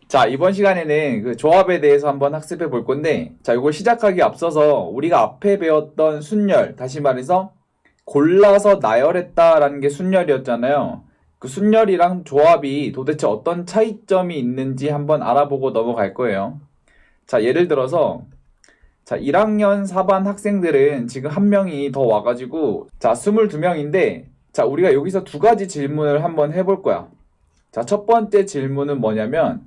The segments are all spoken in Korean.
자, 이번 시간에는 그 조합에 대해서 한번 학습해 볼 건데, 자, 이걸 시작하기 앞서서 우리가 앞에 배웠던 순열, 다시 말해서 골라서 나열했다라는 게 순열이었잖아요. 그 순열이랑 조합이 도대체 어떤 차이점이 있는지 한번 알아보고 넘어갈 거예요. 자, 예를 들어서, 자, 1학년 4반 학생들은 지금 한 명이 더 와가지고, 자, 22명인데, 자, 우리가 여기서 두 가지 질문을 한번 해볼 거야. 자, 첫 번째 질문은 뭐냐면,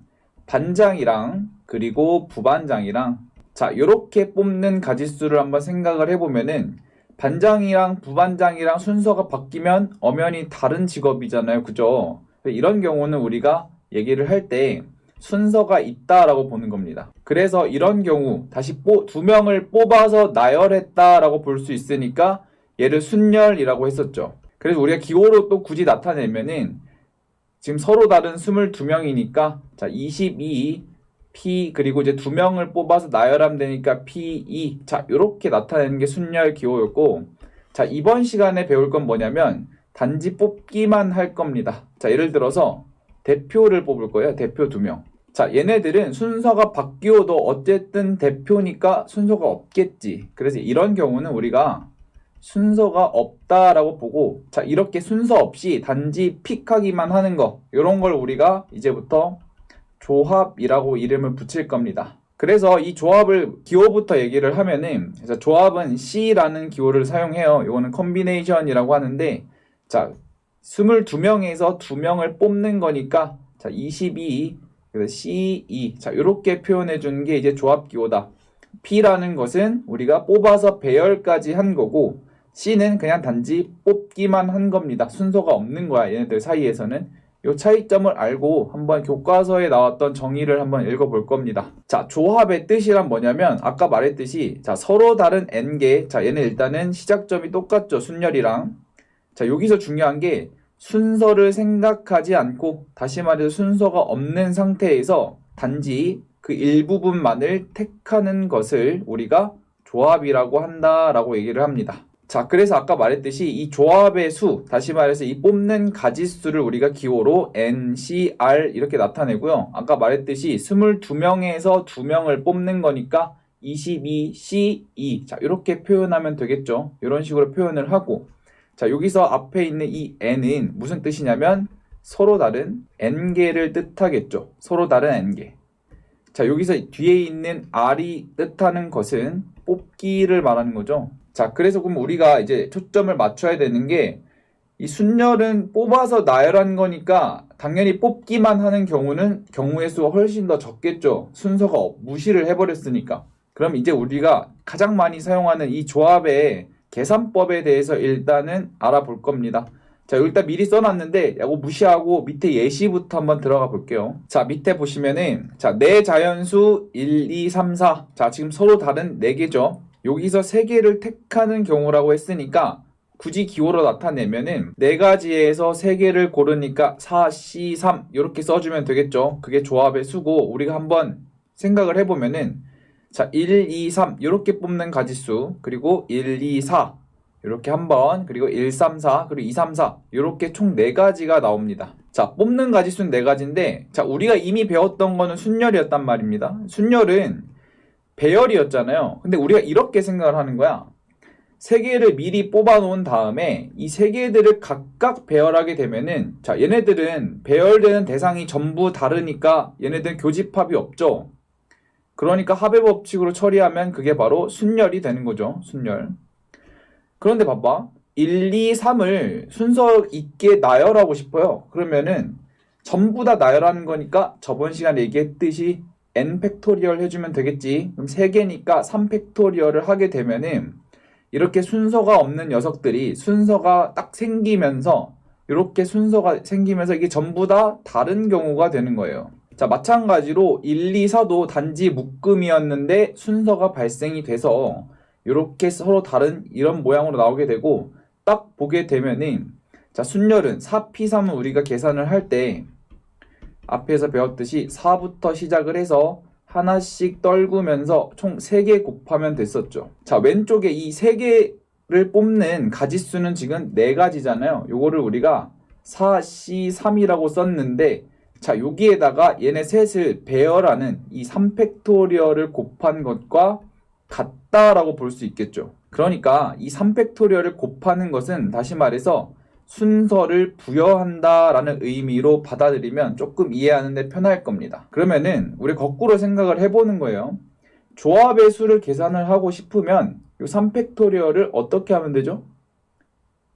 반장이랑 그리고 부반장이랑 자, 요렇게 뽑는 가짓수를 한번 생각을 해보면은 반장이랑 부반장이랑 순서가 바뀌면 엄연히 다른 직업이잖아요. 그죠? 이런 경우는 우리가 얘기를 할 때 순서가 있다라고 보는 겁니다. 그래서 이런 경우 다시 두 명을 뽑아서 나열했다라고 볼 수 있으니까 얘를 순열이라고 했었죠. 그래서 우리가 기호로 또 굳이 나타내면은 지금 서로 다른 22명이니까 자 22, P 그리고 이제 두 명을 뽑아서 나열하면 되니까 P2 자 이렇게 나타내는 게 순열 기호였고 자 이번 시간에 배울 건 뭐냐면 단지 뽑기만 할 겁니다. 자 예를 들어서 대표를 뽑을 거예요. 대표 2명. 자 얘네들은 순서가 바뀌어도 어쨌든 대표니까 순서가 없겠지. 그래서 이런 경우는 우리가 순서가 없다라고 보고 자 이렇게 순서 없이 단지 픽하기만 하는 거 이런 걸 우리가 이제부터 조합이라고 이름을 붙일 겁니다. 그래서 이 조합을 기호부터 얘기를 하면은 그래서 조합은 C라는 기호를 사용해요. 이거는 컨비네이션이라고 하는데 자 22명에서 2명을 뽑는 거니까 자 22, 그래서 C2 자 이렇게 표현해 주는 게 이제 조합 기호다. P라는 것은 우리가 뽑아서 배열까지 한 거고 C는 그냥 단지 뽑기만 한 겁니다. 순서가 없는 거야. 얘네들 사이에서는. 이 차이점을 알고 한번 교과서에 나왔던 정의를 한번 읽어볼 겁니다. 자, 조합의 뜻이란 뭐냐면 아까 말했듯이 자 서로 다른 n개 자 얘는 일단은 시작점이 똑같죠. 순열이랑. 자 여기서 중요한 게 순서를 생각하지 않고 다시 말해서 순서가 없는 상태에서 단지 그 일부분만을 택하는 것을 우리가 조합이라고 한다라고 얘기를 합니다. 자, 그래서 아까 말했듯이 이 조합의 수, 다시 말해서 이 뽑는 가짓수를 우리가 기호로 N, C, R 이렇게 나타내고요. 아까 말했듯이 22명에서 2명을 뽑는 거니까 22, C, 2. 자, 이렇게 표현하면 되겠죠. 이런 식으로 표현을 하고. 자, 여기서 앞에 있는 이 N은 무슨 뜻이냐면 서로 다른 N개를 뜻하겠죠. 서로 다른 N개. 자, 여기서 뒤에 있는 R이 뜻하는 것은 뽑기를 말하는 거죠. 자, 그래서 그럼 우리가 이제 초점을 맞춰야 되는 게 이 순열은 뽑아서 나열한 거니까 당연히 뽑기만 하는 경우의 수가 훨씬 더 적겠죠. 순서가 무시를 해버렸으니까. 그럼 이제 우리가 가장 많이 사용하는 이 조합의 계산법에 대해서 일단은 알아볼 겁니다. 자, 일단 미리 써놨는데 이거 무시하고 밑에 예시부터 한번 들어가 볼게요. 자, 밑에 보시면은 자, 네 자연수 1, 2, 3, 4. 자, 지금 서로 다른 4개죠. 여기서 3개를 택하는 경우라고 했으니까 굳이 기호로 나타내면은 4가지에서 3개를 고르니까 4, C, 3 이렇게 써주면 되겠죠. 그게 조합의 수고 우리가 한번 생각을 해보면은 자 1, 2, 3 이렇게 뽑는 가짓수 그리고 1, 2, 4 이렇게 한번 그리고 1, 3, 4 그리고 2, 3, 4 이렇게 총 4가지가 나옵니다. 자 뽑는 가짓수는 4가지인데 자 우리가 이미 배웠던 거는 순열이었단 말입니다. 순열은 배열이었잖아요. 근데 우리가 이렇게 생각을 하는 거야. 3개를 미리 뽑아 놓은 다음에 이 3개들을 각각 배열하게 되면은 자 얘네들은 배열되는 대상이 전부 다르니까 얘네들은 교집합이 없죠. 그러니까 합의 법칙으로 처리하면 그게 바로 순열이 되는 거죠. 순열. 그런데 봐봐. 1, 2, 3을 순서 있게 나열하고 싶어요. 그러면은 전부 다 나열하는 거니까 저번 시간에 얘기했듯이 n 팩토리얼 해주면 되겠지. 그럼 3개니까 3 팩토리얼을 하게 되면은 이렇게 순서가 없는 녀석들이 순서가 딱 생기면서 이렇게 순서가 생기면서 이게 전부 다 다른 경우가 되는 거예요. 자, 마찬가지로 1, 2, 4도 단지 묶음이었는데 순서가 발생이 돼서 이렇게 서로 다른 이런 모양으로 나오게 되고 딱 보게 되면은 자, 순열은 4P3은 우리가 계산을 할 때 앞에서 배웠듯이 4부터 시작을 해서 하나씩 떨구면서 총 3개 곱하면 됐었죠. 자, 왼쪽에 이 3개를 뽑는 가짓수는 지금 4가지잖아요. 요거를 우리가 4C3이라고 썼는데 자, 여기에다가 얘네 셋을 배열하는 이 3팩토리얼을 곱한 것과 같다라고 볼 수 있겠죠. 그러니까 이 3팩토리얼을 곱하는 것은 다시 말해서 순서를 부여한다라는 의미로 받아들이면 조금 이해하는데 편할 겁니다. 그러면은 우리 거꾸로 생각을 해보는 거예요. 조합의 수를 계산을 하고 싶으면 이 3팩토리얼을 어떻게 하면 되죠?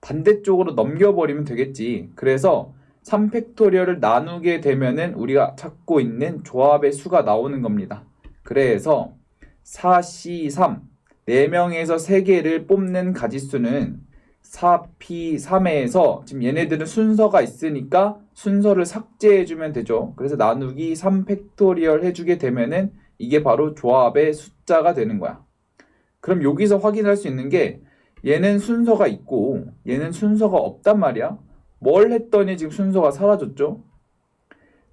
반대쪽으로 넘겨버리면 되겠지. 그래서 3팩토리얼을 나누게 되면은 우리가 찾고 있는 조합의 수가 나오는 겁니다. 그래서 4C3, 4명에서 3개를 뽑는 가지수는 4P3에서 지금 얘네들은 순서가 있으니까 순서를 삭제해주면 되죠. 그래서 나누기 3팩토리얼 해주게 되면은 이게 바로 조합의 숫자가 되는 거야. 그럼 여기서 확인할 수 있는 게 얘는 순서가 있고 얘는 순서가 없단 말이야. 뭘 했더니 지금 순서가 사라졌죠?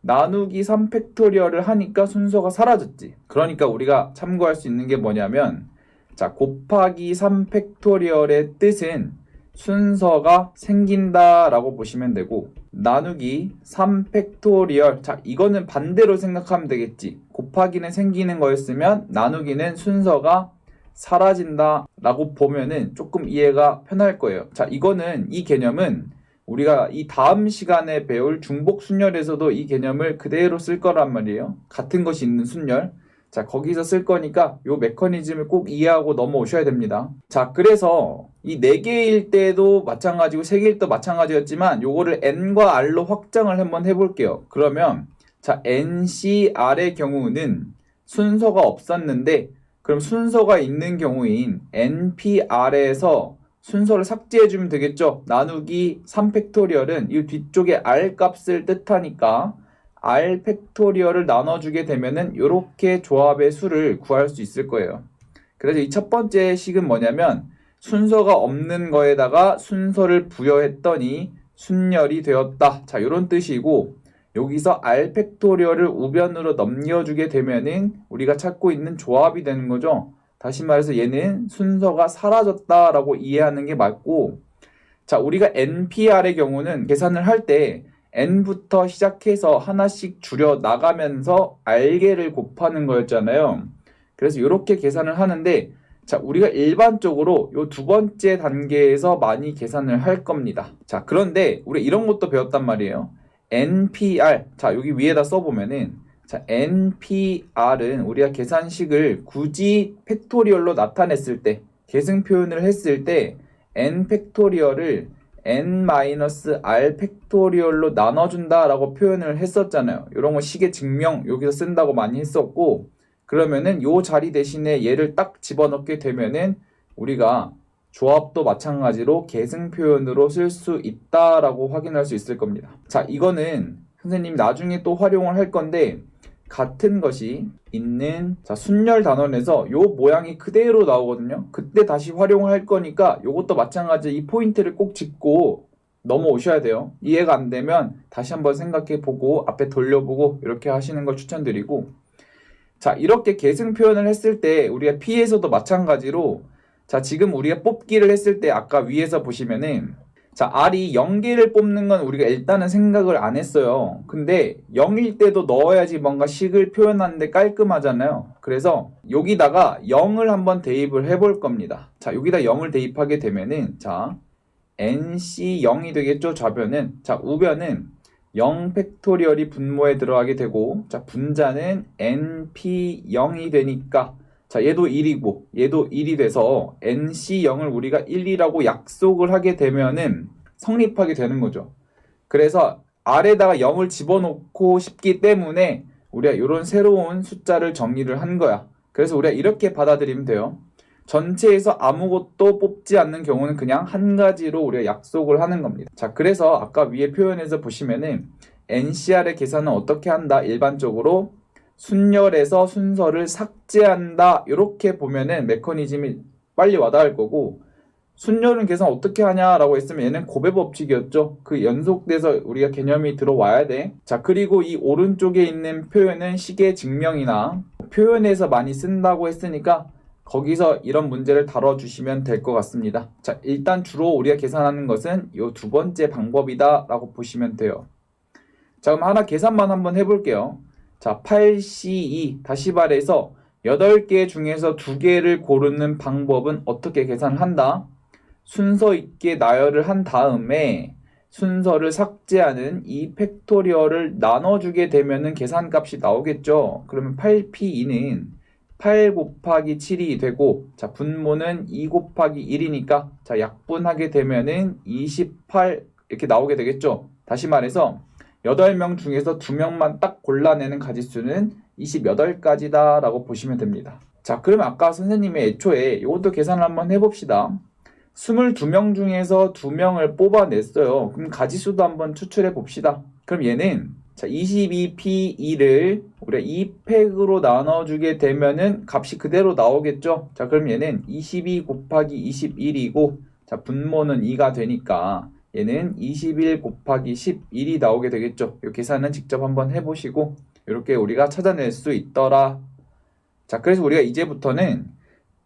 나누기 3팩토리얼을 하니까 순서가 사라졌지. 그러니까 우리가 참고할 수 있는 게 뭐냐면 자, 곱하기 3팩토리얼의 뜻은 순서가 생긴다라고 보시면 되고 나누기 3팩토리얼 자, 이거는 반대로 생각하면 되겠지. 곱하기는 생기는 거였으면 나누기는 순서가 사라진다 라고 보면은 조금 이해가 편할 거예요. 자, 이거는 이 개념은 우리가 이 다음 시간에 배울 중복 순열에서도 이 개념을 그대로 쓸 거란 말이에요. 같은 것이 있는 순열. 자, 거기서 쓸 거니까 요 메커니즘을 꼭 이해하고 넘어오셔야 됩니다. 자, 그래서 이 4개일 때도 마찬가지고 3개일 때도 마찬가지였지만 요거를 n과 r로 확장을 한번 해볼게요. 그러면 자, ncr의 경우는 순서가 없었는데 그럼 순서가 있는 경우인 npr에서 순서를 삭제해주면 되겠죠. 나누기 3팩토리얼은 이 뒤쪽에 r 값을 뜻하니까 r 팩토리얼을 나눠주게 되면은 이렇게 조합의 수를 구할 수 있을 거예요. 그래서 이 첫 번째 식은 뭐냐면 순서가 없는 거에다가 순서를 부여했더니 순열이 되었다. 자, 이런 뜻이고 여기서 r 팩토리얼을 우변으로 넘겨주게 되면은 우리가 찾고 있는 조합이 되는 거죠. 다시 말해서 얘는 순서가 사라졌다라고 이해하는 게 맞고 자, 우리가 npr의 경우는 계산을 할 때 n부터 시작해서 하나씩 줄여 나가면서 r개를 곱하는 거였잖아요. 그래서 이렇게 계산을 하는데 자, 우리가 일반적으로 요 두 번째 단계에서 많이 계산을 할 겁니다. 자, 그런데 우리 이런 것도 배웠단 말이에요. npr 자, 여기 위에다 써보면은 자, npr은 우리가 계산식을 굳이 팩토리얼로 나타냈을 때 계승 표현을 했을 때 n 팩토리얼을 n-r 팩토리얼로 나눠준다 라고 표현을 했었잖아요. 이런 거 식의 증명 여기서 쓴다고 많이 했었고 그러면은 요 자리 대신에 얘를 딱 집어넣게 되면은 우리가 조합도 마찬가지로 계승 표현으로 쓸 수 있다라고 확인할 수 있을 겁니다. 자, 이거는 선생님이 나중에 또 활용을 할 건데 같은 것이 있는 자, 순열 단원에서 요 모양이 그대로 나오거든요. 그때 다시 활용을 할 거니까 요것도 마찬가지 이 포인트를 꼭 짚고 넘어오셔야 돼요. 이해가 안 되면 다시 한번 생각해 보고 앞에 돌려보고 이렇게 하시는 걸 추천드리고 자, 이렇게 계승 표현을 했을 때 우리가 P에서도 마찬가지로 자, 지금 우리가 뽑기를 했을 때 아까 위에서 보시면은 자, R이 0개를 뽑는 건 우리가 일단은 생각을 안 했어요. 근데 0일 때도 넣어야지 뭔가 식을 표현하는데 깔끔하잖아요. 그래서 여기다가 0을 한번 대입을 해볼 겁니다. 자, 여기다 0을 대입하게 되면은 자, NC0이 되겠죠, 좌변은. 자, 우변은 0 팩토리얼이 분모에 들어가게 되고 자, 분자는 NP0이 되니까 자, 얘도 1이고 얘도 1이 돼서 NC0을 우리가 1이라고 약속을 하게 되면은 성립하게 되는 거죠. 그래서 R에다가 0을 집어넣고 싶기 때문에 우리가 이런 새로운 숫자를 정리를 한 거야. 그래서 우리가 이렇게 받아들이면 돼요. 전체에서 아무것도 뽑지 않는 경우는 그냥 한 가지로 우리가 약속을 하는 겁니다. 자, 그래서 아까 위에 표현에서 보시면은 NCR의 계산은 어떻게 한다? 일반적으로 순열에서 순서를 삭제한다 이렇게 보면은 메커니즘이 빨리 와닿을 거고 순열은 계산 어떻게 하냐라고 했으면 얘는 곱의 법칙이었죠. 그 연속돼서 우리가 개념이 들어와야 돼. 자, 그리고 이 오른쪽에 있는 표현은 식의 증명이나 표현에서 많이 쓴다고 했으니까 거기서 이런 문제를 다뤄주시면 될 것 같습니다. 자, 일단 주로 우리가 계산하는 것은 이 두 번째 방법이다 라고 보시면 돼요. 자, 그럼 하나 계산만 한번 해볼게요. 자, 8C2 다시 말해서 8개 중에서 2개를 고르는 방법은 어떻게 계산을 한다? 순서 있게 나열을 한 다음에 순서를 삭제하는 이 팩토리얼을 나눠주게 되면은 계산값이 나오겠죠. 그러면 8P2는 8 곱하기 7이 되고, 자, 분모는 2 곱하기 1이니까, 자, 약분하게 되면은 28 이렇게 나오게 되겠죠. 다시 말해서 8명 중에서 2명만 딱 골라내는 가지수는 28가지다 라고 보시면 됩니다. 자, 그러면 아까 선생님이 애초에 이것도 계산을 한번 해봅시다. 22명 중에서 2명을 뽑아냈어요. 그럼 가지수도 한번 추출해 봅시다. 그럼 얘는 자, 22P2를 우리가 2팩으로 나눠주게 되면은 값이 그대로 나오겠죠. 자, 그럼 얘는 22 곱하기 21이고, 자, 분모는 2가 되니까 얘는 21 곱하기 11이 나오게 되겠죠. 이 계산은 직접 한번 해보시고 이렇게 우리가 찾아낼 수 있더라. 자, 그래서 우리가 이제부터는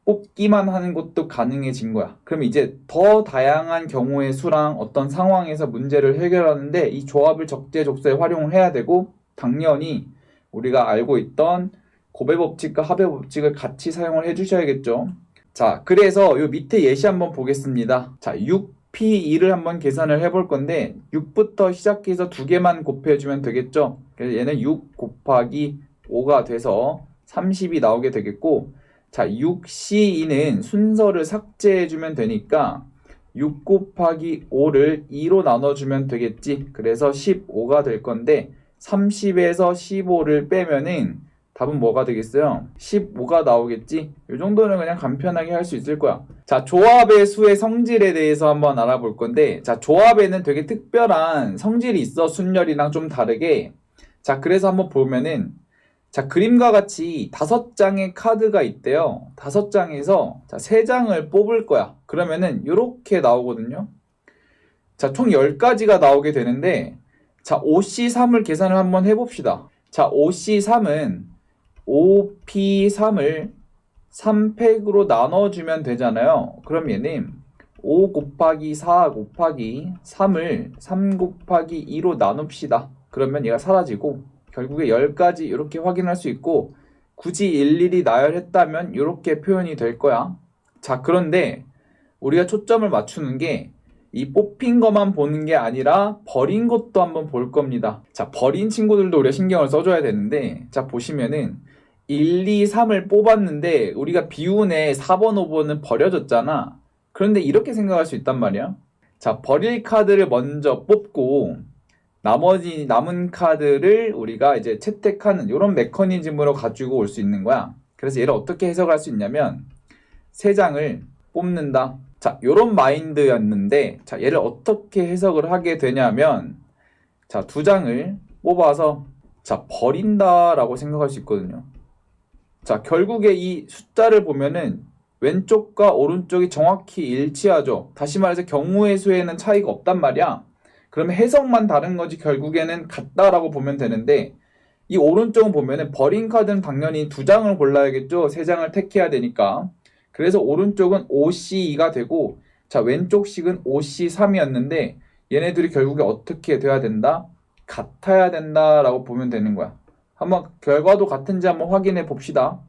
뽑기만 하는 것도 가능해진 거야. 그럼 이제 더 다양한 경우의 수랑 어떤 상황에서 문제를 해결하는데 이 조합을 적재적소에 활용을 해야 되고, 당연히 우리가 알고 있던 곱의 법칙과 합의 법칙을 같이 사용을 해주셔야겠죠. 자, 그래서 요 밑에 예시 한번 보겠습니다. 자, 6P2를 한번 계산을 해볼 건데 6부터 시작해서 2개만 곱해주면 되겠죠. 그래서 얘는 6 곱하기 5가 돼서 30이 나오게 되겠고, 자, 6C2는 순서를 삭제해주면 되니까 6 곱하기 5를 2로 나눠주면 되겠지. 그래서 15가 될 건데 30에서 15를 빼면은 답은 뭐가 되겠어요? 15가 나오겠지? 이 정도는 그냥 간편하게 할 수 있을 거야. 자, 조합의 수의 성질에 대해서 한번 알아볼 건데, 자, 조합에는 되게 특별한 성질이 있어. 순열이랑 좀 다르게. 자, 그래서 한번 보면은 자, 그림과 같이 5장의 카드가 있대요. 5장에서 자, 3장을 뽑을 거야. 그러면은 이렇게 나오거든요. 자, 총 10가지가 나오게 되는데, 자, 5C3을 계산을 한번 해봅시다. 자, 5C3은 5P3을 3팩으로 나눠주면 되잖아요. 그럼 얘는 5 곱하기 4 곱하기 3을 3 곱하기 2로 나눕시다. 그러면 얘가 사라지고 결국에 10가지 이렇게 확인할 수 있고, 굳이 일일이 나열했다면 이렇게 표현이 될 거야. 자, 그런데 우리가 초점을 맞추는 게 이 뽑힌 것만 보는 게 아니라 버린 것도 한번 볼 겁니다. 자, 버린 친구들도 우리가 신경을 써줘야 되는데, 자, 보시면은 1, 2, 3을 뽑았는데 우리가 비운에 4번, 5번은 버려졌잖아. 그런데 이렇게 생각할 수 있단 말이야. 자, 버릴 카드를 먼저 뽑고 나머지 남은 카드를 우리가 이제 채택하는 이런 메커니즘으로 가지고 올 수 있는 거야. 그래서 얘를 어떻게 해석할 수 있냐면 3장을 뽑는다. 자, 요런 마인드였는데, 자, 얘를 어떻게 해석을 하게 되냐면, 자, 2장을 뽑아서 자, 버린다라고 생각할 수 있거든요. 자, 결국에 이 숫자를 보면은 왼쪽과 오른쪽이 정확히 일치하죠. 다시 말해서 경우의 수에는 차이가 없단 말이야. 그러면 해석만 다른 거지 결국에는 같다라고 보면 되는데, 이 오른쪽은 보면은 버린 카드는 당연히 2장을 골라야겠죠. 3장을 택해야 되니까. 그래서 오른쪽은 5C2가 되고, 자, 왼쪽 식은 5C3이었는데 얘네들이 결국에 어떻게 돼야 된다? 같아야 된다라고 보면 되는 거야. 한번 결과도 같은지 한번 확인해 봅시다.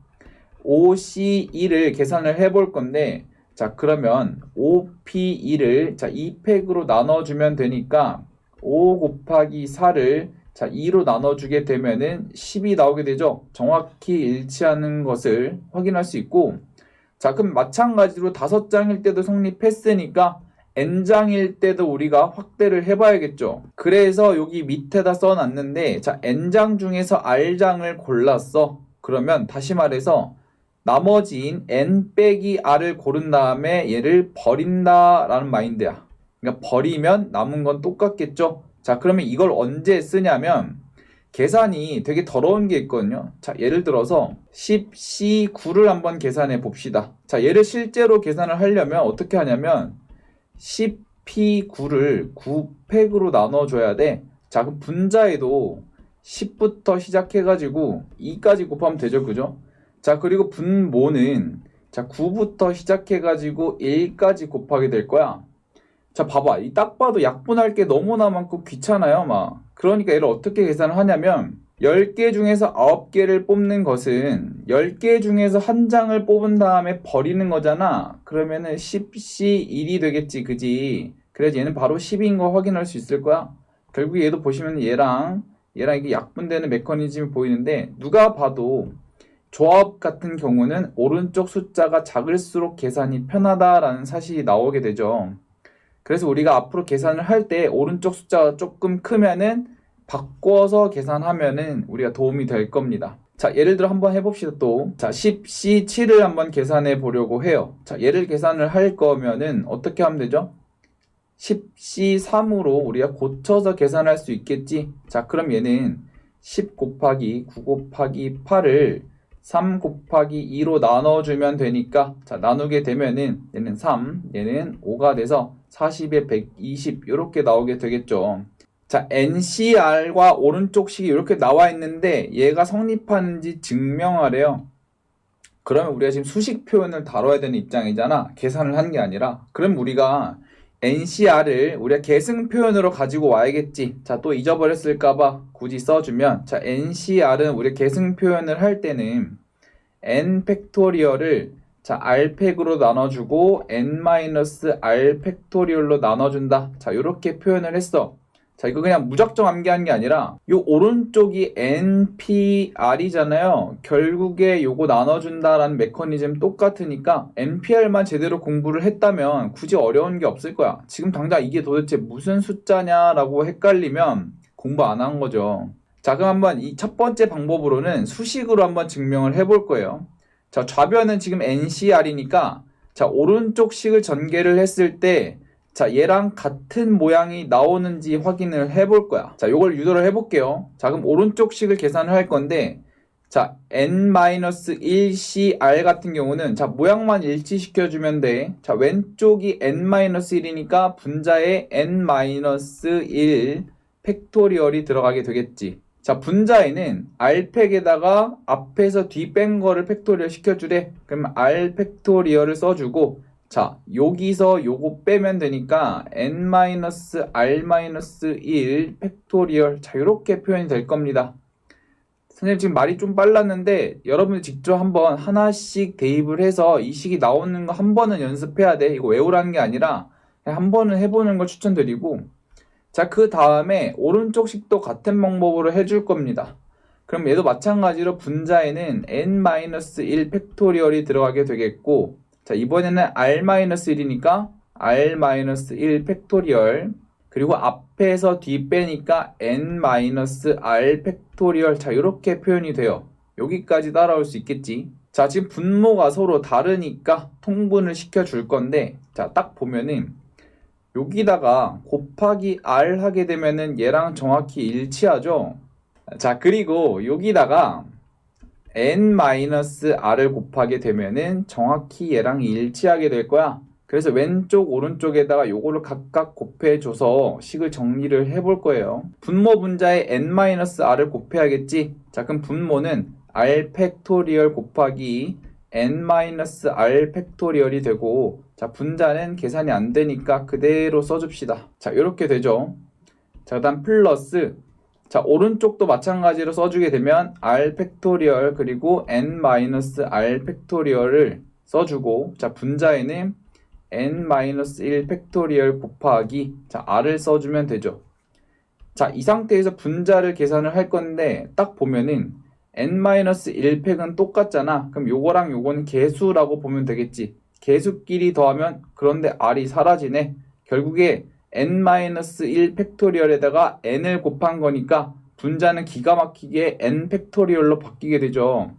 5C2를 계산을 해볼 건데, 자, 그러면 5P2를 자, 2팩으로 나눠주면 되니까 5 곱하기 4를 자, 2로 나눠주게 되면은 10이 나오게 되죠. 정확히 일치하는 것을 확인할 수 있고, 자, 그럼 마찬가지로 5장일 때도 성립했으니까 N장일 때도 우리가 확대를 해봐야겠죠. 그래서 여기 밑에다 써놨는데, 자, N장 중에서 R장을 골랐어. 그러면 다시 말해서 나머지인 N 빼기 R을 고른 다음에 얘를 버린다라는 마인드야. 그러니까 버리면 남은 건 똑같겠죠. 자, 그러면 이걸 언제 쓰냐면 계산이 되게 더러운 게 있거든요. 자, 예를 들어서 10C9를 한번 계산해 봅시다. 자, 얘를 실제로 계산을 하려면 어떻게 하냐면 10P9를 9팩으로 나눠줘야 돼. 자, 그럼 분자에도 10부터 시작해가지고 2까지 곱하면 되죠. 그죠? 자, 그리고 분모는 자, 9부터 시작해가지고 1까지 곱하게 될 거야. 자, 봐봐. 이 딱 봐도 약분할 게 너무나 많고 귀찮아요, 막. 그러니까 얘를 어떻게 계산을 하냐면 10개 중에서 9개를 뽑는 것은 10개 중에서 한 장을 뽑은 다음에 버리는 거잖아. 그러면은 10C1이 되겠지, 그지? 그래서 얘는 바로 10인 거 확인할 수 있을 거야. 결국 얘도 보시면 얘랑 이게 약분되는 메커니즘이 보이는데 누가 봐도 조합 같은 경우는 오른쪽 숫자가 작을수록 계산이 편하다라는 사실이 나오게 되죠. 그래서 우리가 앞으로 계산을 할 때 오른쪽 숫자가 조금 크면은 바꿔서 계산하면은 우리가 도움이 될 겁니다. 자, 예를 들어 한번 해봅시다 또. 자, 10C7을 한번 계산해 보려고 해요. 자, 얘를 계산을 할 거면은 어떻게 하면 되죠? 10C3으로 우리가 고쳐서 계산할 수 있겠지? 자, 그럼 얘는 10 곱하기 9 곱하기 8을 3 곱하기 2로 나눠주면 되니까, 자, 나누게 되면은 얘는 3, 얘는 5가 돼서 40에 120 이렇게 나오게 되겠죠. 자, NCR과 오른쪽 식이 이렇게 나와 있는데 얘가 성립하는지 증명하래요. 그러면 우리가 지금 수식 표현을 다뤄야 되는 입장이잖아. 계산을 한 게 아니라. 그럼 우리가 NCR을 우리가 계승 표현으로 가지고 와야겠지. 자, 또 잊어버렸을까봐 굳이 써주면, 자, NCR은 우리가 계승 표현을 할 때는 N 팩토리얼을 자, R팩으로 나눠주고 N-R 팩토리얼로 나눠준다. 자, 이렇게 표현을 했어. 자, 이거 그냥 무작정 암기하는 게 아니라 요 오른쪽이 NPR이잖아요. 결국에 요거 나눠준다라는 메커니즘 똑같으니까 NPR만 제대로 공부를 했다면 굳이 어려운 게 없을 거야. 지금 당장 이게 도대체 무슨 숫자냐라고 헷갈리면 공부 안 한 거죠. 자, 그럼 한번 이 첫 번째 방법으로는 수식으로 한번 증명을 해볼 거예요. 자, 좌변은 지금 NCR이니까 자, 오른쪽 식을 전개를 했을 때 자, 얘랑 같은 모양이 나오는지 확인을 해볼 거야. 자, 요걸 유도를 해볼게요. 자, 그럼 오른쪽 식을 계산을 할 건데, 자, N-1CR 같은 경우는, 자, 모양만 일치시켜주면 돼. 자, 왼쪽이 N-1이니까 분자에 N-1 팩토리얼이 들어가게 되겠지. 자, 분자에는 R팩에다가 앞에서 뒤 뺀 거를 팩토리얼 시켜주래. 그럼 R 팩토리얼을 써주고, 자, 여기서 요거 빼면 되니까 N-R-1 팩토리얼. 자, 이렇게 표현이 될 겁니다. 선생님 지금 말이 좀 빨랐는데 여러분이 직접 한번 하나씩 대입을 해서 이 식이 나오는 거 한 번은 연습해야 돼. 이거 외우라는 게 아니라 그냥 한 번은 해보는 걸 추천드리고, 자, 그 다음에 오른쪽 식도 같은 방법으로 해줄 겁니다. 그럼 얘도 마찬가지로 분자에는 N-1 팩토리얼이 들어가게 되겠고, 자, 이번에는 R-1이니까 R-1 팩토리얼, 그리고 앞에서 뒤 빼니까 N-R 팩토리얼. 자, 이렇게 표현이 돼요. 여기까지 따라올 수 있겠지. 자, 지금 분모가 서로 다르니까 통분을 시켜줄 건데, 자, 딱 보면은 여기다가 곱하기 R 하게 되면은 얘랑 정확히 일치하죠. 자, 그리고 여기다가 N-R을 곱하게 되면은 정확히 얘랑 일치하게 될 거야. 그래서 왼쪽 오른쪽에다가 요거를 각각 곱해줘서 식을 정리를 해볼 거예요. 분모 분자에 N-R을 곱해야겠지. 자, 그럼 분모는 R 팩토리얼 곱하기 N-R 팩토리얼이 되고, 자, 분자는 계산이 안 되니까 그대로 써줍시다. 자, 이렇게 되죠. 자, 그 다음 플러스, 자, 오른쪽도 마찬가지로 써주게 되면 R 팩토리얼 그리고 N-R 팩토리얼을 써주고, 자, 분자에는 N-1 팩토리얼 곱하기, 자, R을 써주면 되죠. 자, 이 상태에서 분자를 계산을 할 건데 딱 보면은 N-1 팩은 똑같잖아. 그럼 요거랑 요거는 개수라고 보면 되겠지. 개수끼리 더하면 그런데 R이 사라지네. 결국에 N-1 팩토리얼에다가 N을 곱한 거니까 분자는 기가 막히게 N 팩토리얼로 바뀌게 되죠.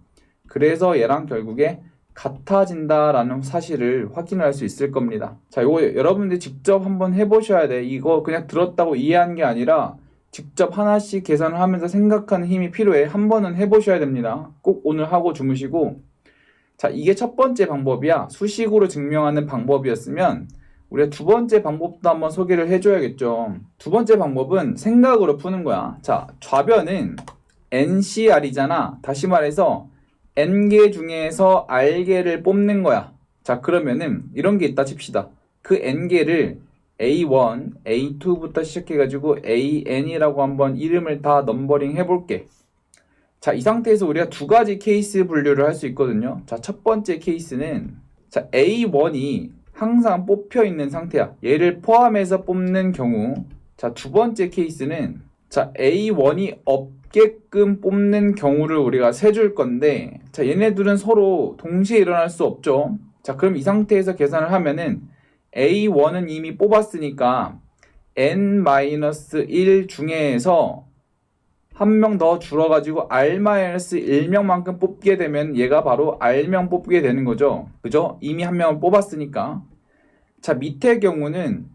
그래서 얘랑 결국에 같아진다라는 사실을 확인할 수 있을 겁니다. 자, 이거 여러분들 직접 한번 해보셔야 돼. 이거 그냥 들었다고 이해하는 게 아니라 직접 하나씩 계산을 하면서 생각하는 힘이 필요해. 한 번은 해보셔야 됩니다. 꼭 오늘 하고 주무시고. 자, 이게 첫 번째 방법이야. 수식으로 증명하는 방법이었으면 우리가 두 번째 방법도 한번 소개를 해줘야겠죠. 두 번째 방법은 생각으로 푸는 거야. 자, 좌변은 NCR이잖아. 다시 말해서 N개 중에서 R개를 뽑는 거야. 자, 그러면은 이런 게 있다 칩시다. 그 N개를 A1, A2부터 시작해가지고 AN이라고 한번 이름을 다 넘버링 해볼게. 자, 이 상태에서 우리가 두 가지 케이스 분류를 할 수 있거든요. 자, 첫 번째 케이스는 자, A1이 항상 뽑혀 있는 상태야. 얘를 포함해서 뽑는 경우. 자, 두 번째 케이스는 자, A1이 없게끔 뽑는 경우를 우리가 세줄 건데, 자, 얘네들은 서로 동시에 일어날 수 없죠. 자, 그럼 이 상태에서 계산을 하면은 A1은 이미 뽑았으니까 N-1 중에서 한 명 더 줄어가지고 R-1명만큼 뽑게 되면 얘가 바로 R명 뽑게 되는 거죠. 그죠? 이미 한 명을 뽑았으니까. 자, 밑의 경우는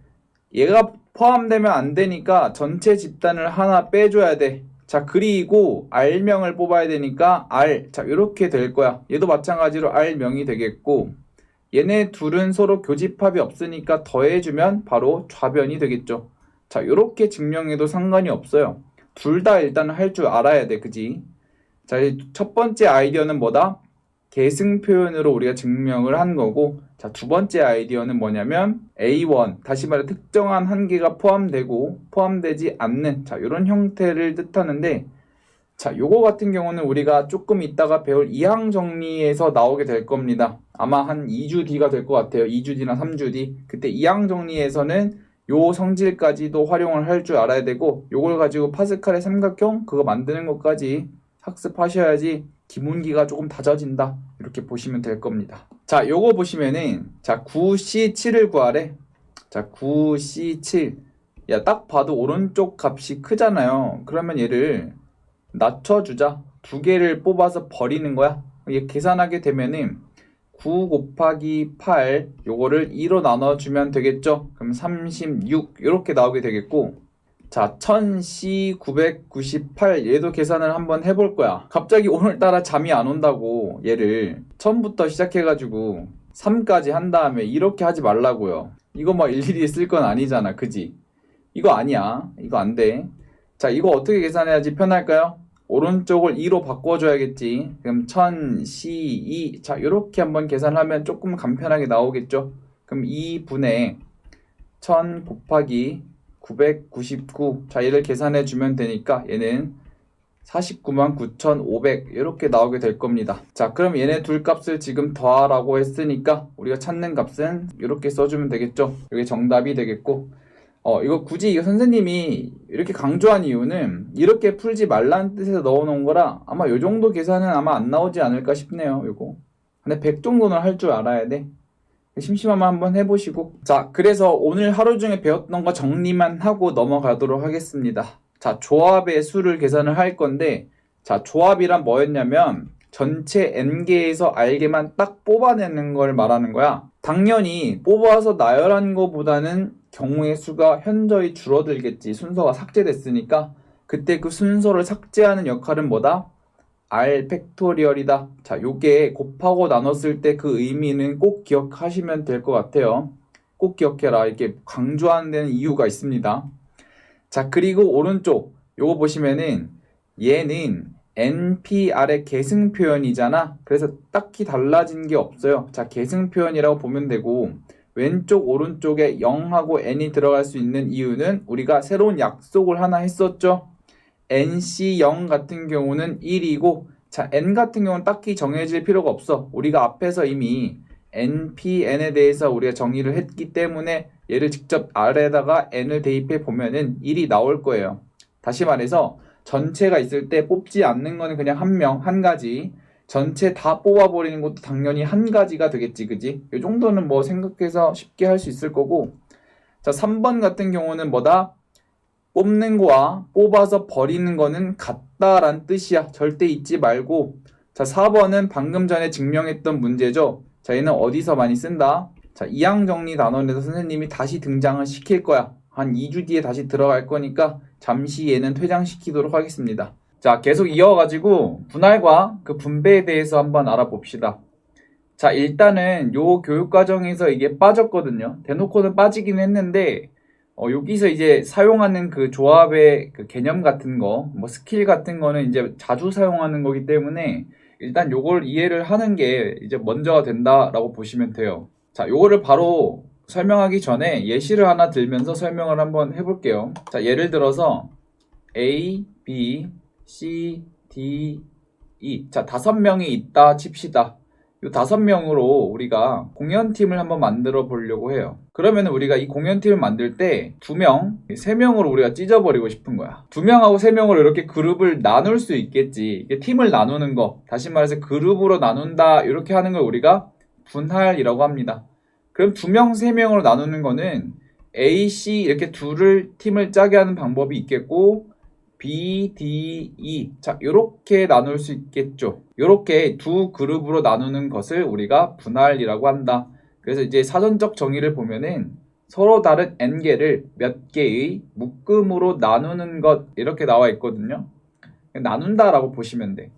얘가 포함되면 안 되니까 전체 집단을 하나 빼줘야 돼. 자, 그리고 R명을 뽑아야 되니까 R. 자, 이렇게 될 거야. 얘도 마찬가지로 R명이 되겠고, 얘네 둘은 서로 교집합이 없으니까 더해주면 바로 좌변이 되겠죠. 자, 이렇게 증명해도 상관이 없어요. 둘 다 일단 할 줄 알아야 돼, 그지? 자, 첫 번째 아이디어는 뭐다? 계승 표현으로 우리가 증명을 한 거고, 자, 두 번째 아이디어는 뭐냐면 A1, 다시 말해 특정한 한 개가 포함되고 포함되지 않는, 자, 이런 형태를 뜻하는데, 자, 요거 같은 경우는 우리가 조금 있다가 배울 이항 정리에서 나오게 될 겁니다. 아마 한 2주 뒤가 될 것 같아요. 2주 뒤나 3주 뒤. 그때 이항 정리에서는 요 성질까지도 활용을 할 줄 알아야 되고, 요걸 가지고 파스칼의 삼각형 그거 만드는 것까지 학습하셔야지 기본기가 조금 다져진다, 이렇게 보시면 될 겁니다. 자, 요거 보시면은 자, 9C7을 구하래. 자, 9C7. 야, 딱 봐도 오른쪽 값이 크잖아요. 그러면 얘를 낮춰주자. 두 개를 뽑아서 버리는 거야. 이게 계산하게 되면은 9 곱하기 8 요거를 2로 나눠주면 되겠죠. 그럼 36 이렇게 나오게 되겠고, 자, 1000C998 얘도 계산을 한번 해볼 거야. 갑자기 오늘따라 잠이 안 온다고 얘를 1000부터 시작해가지고 3까지 한 다음에 이렇게 하지 말라고요. 이거 뭐 일일이 쓸 건 아니잖아, 그지? 이거 아니야. 이거 안 돼. 자, 이거 어떻게 계산해야지 편할까요? 오른쪽을 2로 바꿔줘야겠지. 그럼 1000C2. 자, 이렇게 한번 계산하면 조금 간편하게 나오겠죠. 그럼 2분의 1000 곱하기 999. 자, 얘를 계산해 주면 되니까 얘는 49만 9,500 이렇게 나오게 될 겁니다. 자, 그럼 얘네 둘 값을 지금 더하라고 했으니까 우리가 찾는 값은 이렇게 써주면 되겠죠. 이게 정답이 되겠고, 이거 굳이 이거 선생님이 이렇게 강조한 이유는 이렇게 풀지 말라는 뜻에서 넣어놓은 거라 아마 요 정도 계산은 아마 안 나오지 않을까 싶네요. 요거. 근데 100 정도는 할 줄 알아야 돼. 심심하면 한번 해보시고. 자, 그래서 오늘 하루 중에 배웠던 거 정리만 하고 넘어가도록 하겠습니다. 자, 조합의 수를 계산을 할 건데, 자, 조합이란 뭐였냐면 전체 n개에서 r개만 딱 뽑아내는 걸 말하는 거야. 당연히 뽑아서 나열한 거보다는 경우의 수가 현저히 줄어들겠지. 순서가 삭제됐으니까. 그때 그 순서를 삭제하는 역할은 뭐다? R 팩토리얼이다. 자, 요게 곱하고 나눴을 때 그 의미는 꼭 기억하시면 될 것 같아요. 꼭 기억해라. 이렇게 강조하는 데는 이유가 있습니다. 자, 그리고 오른쪽 요거 보시면은 얘는 NPR의 계승 표현이잖아. 그래서 딱히 달라진 게 없어요. 자, 계승 표현이라고 보면 되고, 왼쪽 오른쪽에 0하고 n이 들어갈 수 있는 이유는 우리가 새로운 약속을 하나 했었죠. NC0 같은 경우는 1이고, 자, n 같은 경우는 딱히 정해질 필요가 없어. 우리가 앞에서 이미 NPN에 대해서 우리가 정의를 했기 때문에 얘를 직접 R에다가 n을 대입해 보면은 1이 나올 거예요. 다시 말해서 전체가 있을 때 뽑지 않는 거는 그냥 한 명, 한 가지. 전체 다 뽑아버리는 것도 당연히 한 가지가 되겠지, 그지? 이 정도는 뭐 생각해서 쉽게 할 수 있을 거고. 자, 3번 같은 경우는 뭐다? 뽑는 거와 뽑아서 버리는 거는 같다란 뜻이야. 절대 잊지 말고. 자, 4번은 방금 전에 증명했던 문제죠. 자, 얘는 어디서 많이 쓴다? 자, 이항 정리 단원에서 선생님이 다시 등장을 시킬 거야. 한 2주 뒤에 다시 들어갈 거니까 잠시 얘는 퇴장시키도록 하겠습니다. 자, 계속 이어가지고 분할과 그 분배에 대해서 한번 알아봅시다. 자, 일단은 요 교육과정에서 이게 빠졌거든요. 대놓고는 빠지긴 했는데, 여기서 이제 사용하는 그 조합의 그 개념 같은 거, 뭐 스킬 같은 거는 이제 자주 사용하는 거기 때문에 일단 요걸 이해를 하는 게 이제 먼저가 된다라고 보시면 돼요. 자, 요거를 바로 설명하기 전에 예시를 하나 들면서 설명을 한번 해볼게요. 자, 예를 들어서 A, B, C, D, E. 자, 5명이 있다 칩시다. 이 5명으로 우리가 공연팀을 한번 만들어 보려고 해요. 그러면 우리가 이 공연팀을 만들 때 2명, 3명으로 우리가 찢어버리고 싶은 거야. 2명하고 3명으로 이렇게 그룹을 나눌 수 있겠지. 이게 팀을 나누는 거, 다시 말해서 그룹으로 나눈다, 이렇게 하는 걸 우리가 분할이라고 합니다. 그럼 2명, 3명으로 나누는 거는 A, C 이렇게 둘을 팀을 짜게 하는 방법이 있겠고, B, D, E. 자, 요렇게 나눌 수 있겠죠. 요렇게 두 그룹으로 나누는 것을 우리가 분할이라고 한다. 그래서 이제 사전적 정의를 보면은 서로 다른 n개를 몇 개의 묶음으로 나누는 것, 이렇게 나와 있거든요. 나눈다라고 보시면 돼.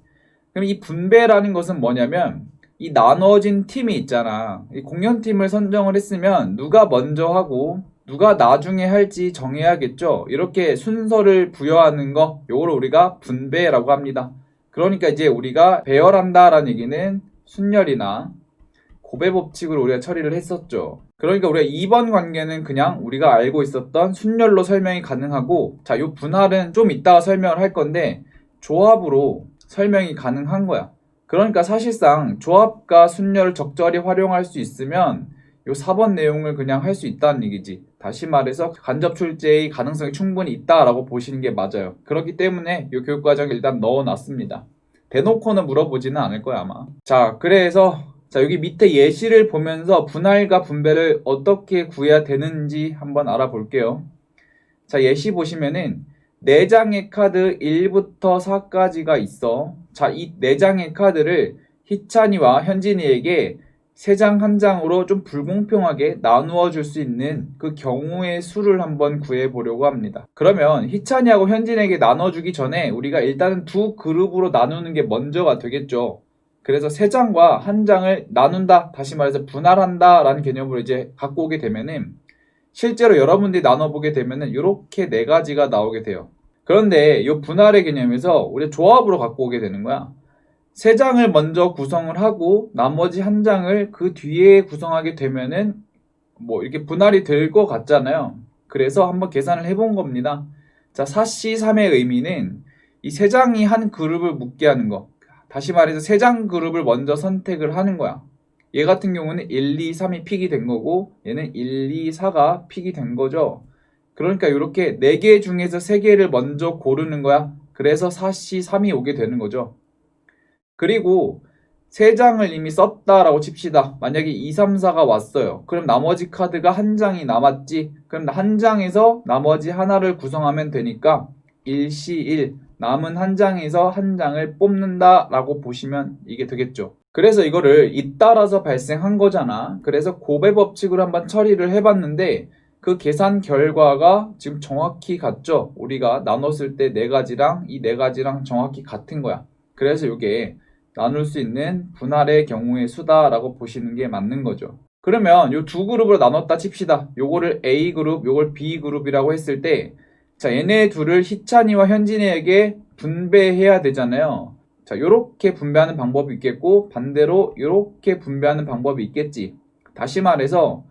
그럼 이 분배라는 것은 뭐냐면 이 나눠진 팀이 있잖아. 이 공연팀을 선정을 했으면 누가 먼저 하고 누가 나중에 할지 정해야겠죠. 이렇게 순서를 부여하는 거, 요거를 우리가 분배라고 합니다. 그러니까 이제 우리가 배열한다라는 얘기는 순열이나 고배 법칙으로 우리가 처리를 했었죠. 그러니까 우리가 2번 관계는 그냥 우리가 알고 있었던 순열로 설명이 가능하고, 자, 요 분할은 좀 이따가 설명을 할 건데 조합으로 설명이 가능한 거야. 그러니까 사실상 조합과 순열을 적절히 활용할 수 있으면 요 4번 내용을 그냥 할 수 있다는 얘기지. 다시 말해서 간접 출제의 가능성이 충분히 있다라고 보시는 게 맞아요. 그렇기 때문에 이 교육과정에 일단 넣어놨습니다. 대놓고는 물어보지는 않을 거야 아마. 자, 그래서 여기 밑에 예시를 보면서 분할과 분배를 어떻게 구해야 되는지 한번 알아볼게요. 자, 예시 보시면은 4장의 카드 1부터 4까지가 있어. 자, 이 4장의 카드를 희찬이와 현진이에게 3장 한 장으로 좀 불공평하게 나누어 줄 수 있는 그 경우의 수를 한번 구해 보려고 합니다. 그러면 희찬이하고 현진에게 나눠주기 전에 우리가 일단은 두 그룹으로 나누는 게 먼저가 되겠죠. 그래서 3장과 한 장을 나눈다, 다시 말해서 분할한다 라는 개념으로 이제 갖고 오게 되면은 실제로 여러분들이 나눠보게 되면은 이렇게 4가지가 나오게 돼요. 그런데 이 분할의 개념에서 우리 조합으로 갖고 오게 되는 거야. 3장을 먼저 구성을 하고 나머지 한 장을 그 뒤에 구성하게 되면은 뭐 이렇게 분할이 될 것 같잖아요. 그래서 한번 계산을 해본 겁니다. 자, 4C3의 의미는 이 3장이 한 그룹을 묶게 하는 거. 다시 말해서 3장 그룹을 먼저 선택을 하는 거야. 얘 같은 경우는 1, 2, 3이 픽이 된 거고 얘는 1, 2, 4가 픽이 된 거죠. 그러니까 이렇게 4개 중에서 3개를 먼저 고르는 거야. 그래서 4C3이 오게 되는 거죠. 그리고 3장을 이미 썼다라고 칩시다. 만약에 2, 3, 4가 왔어요. 그럼 나머지 카드가 한 장이 남았지. 그럼 한 장에서 나머지 하나를 구성하면 되니까 1C1 남은 한 장에서 한 장을 뽑는다라고 보시면 이게 되겠죠. 그래서 이거를 잇따라서 발생한 거잖아. 그래서 고배 법칙으로 한번 처리를 해봤는데 그 계산 결과가 지금 정확히 같죠. 우리가 나눴을 때 4가지랑 이 4가지랑 정확히 같은 거야. 그래서 이게 나눌 수 있는 분할의 경우의 수다라고 보시는 게 맞는 거죠. 그러면 이 두 그룹으로 나눴다 칩시다. 요거를 A그룹, 요걸 B그룹이라고 했을 때, 자, 얘네 둘을 희찬이와 현진이에게 분배해야 되잖아요. 자, 요렇게 분배하는 방법이 있겠고, 반대로 요렇게 분배하는 방법이 있겠지. 다시 말해서,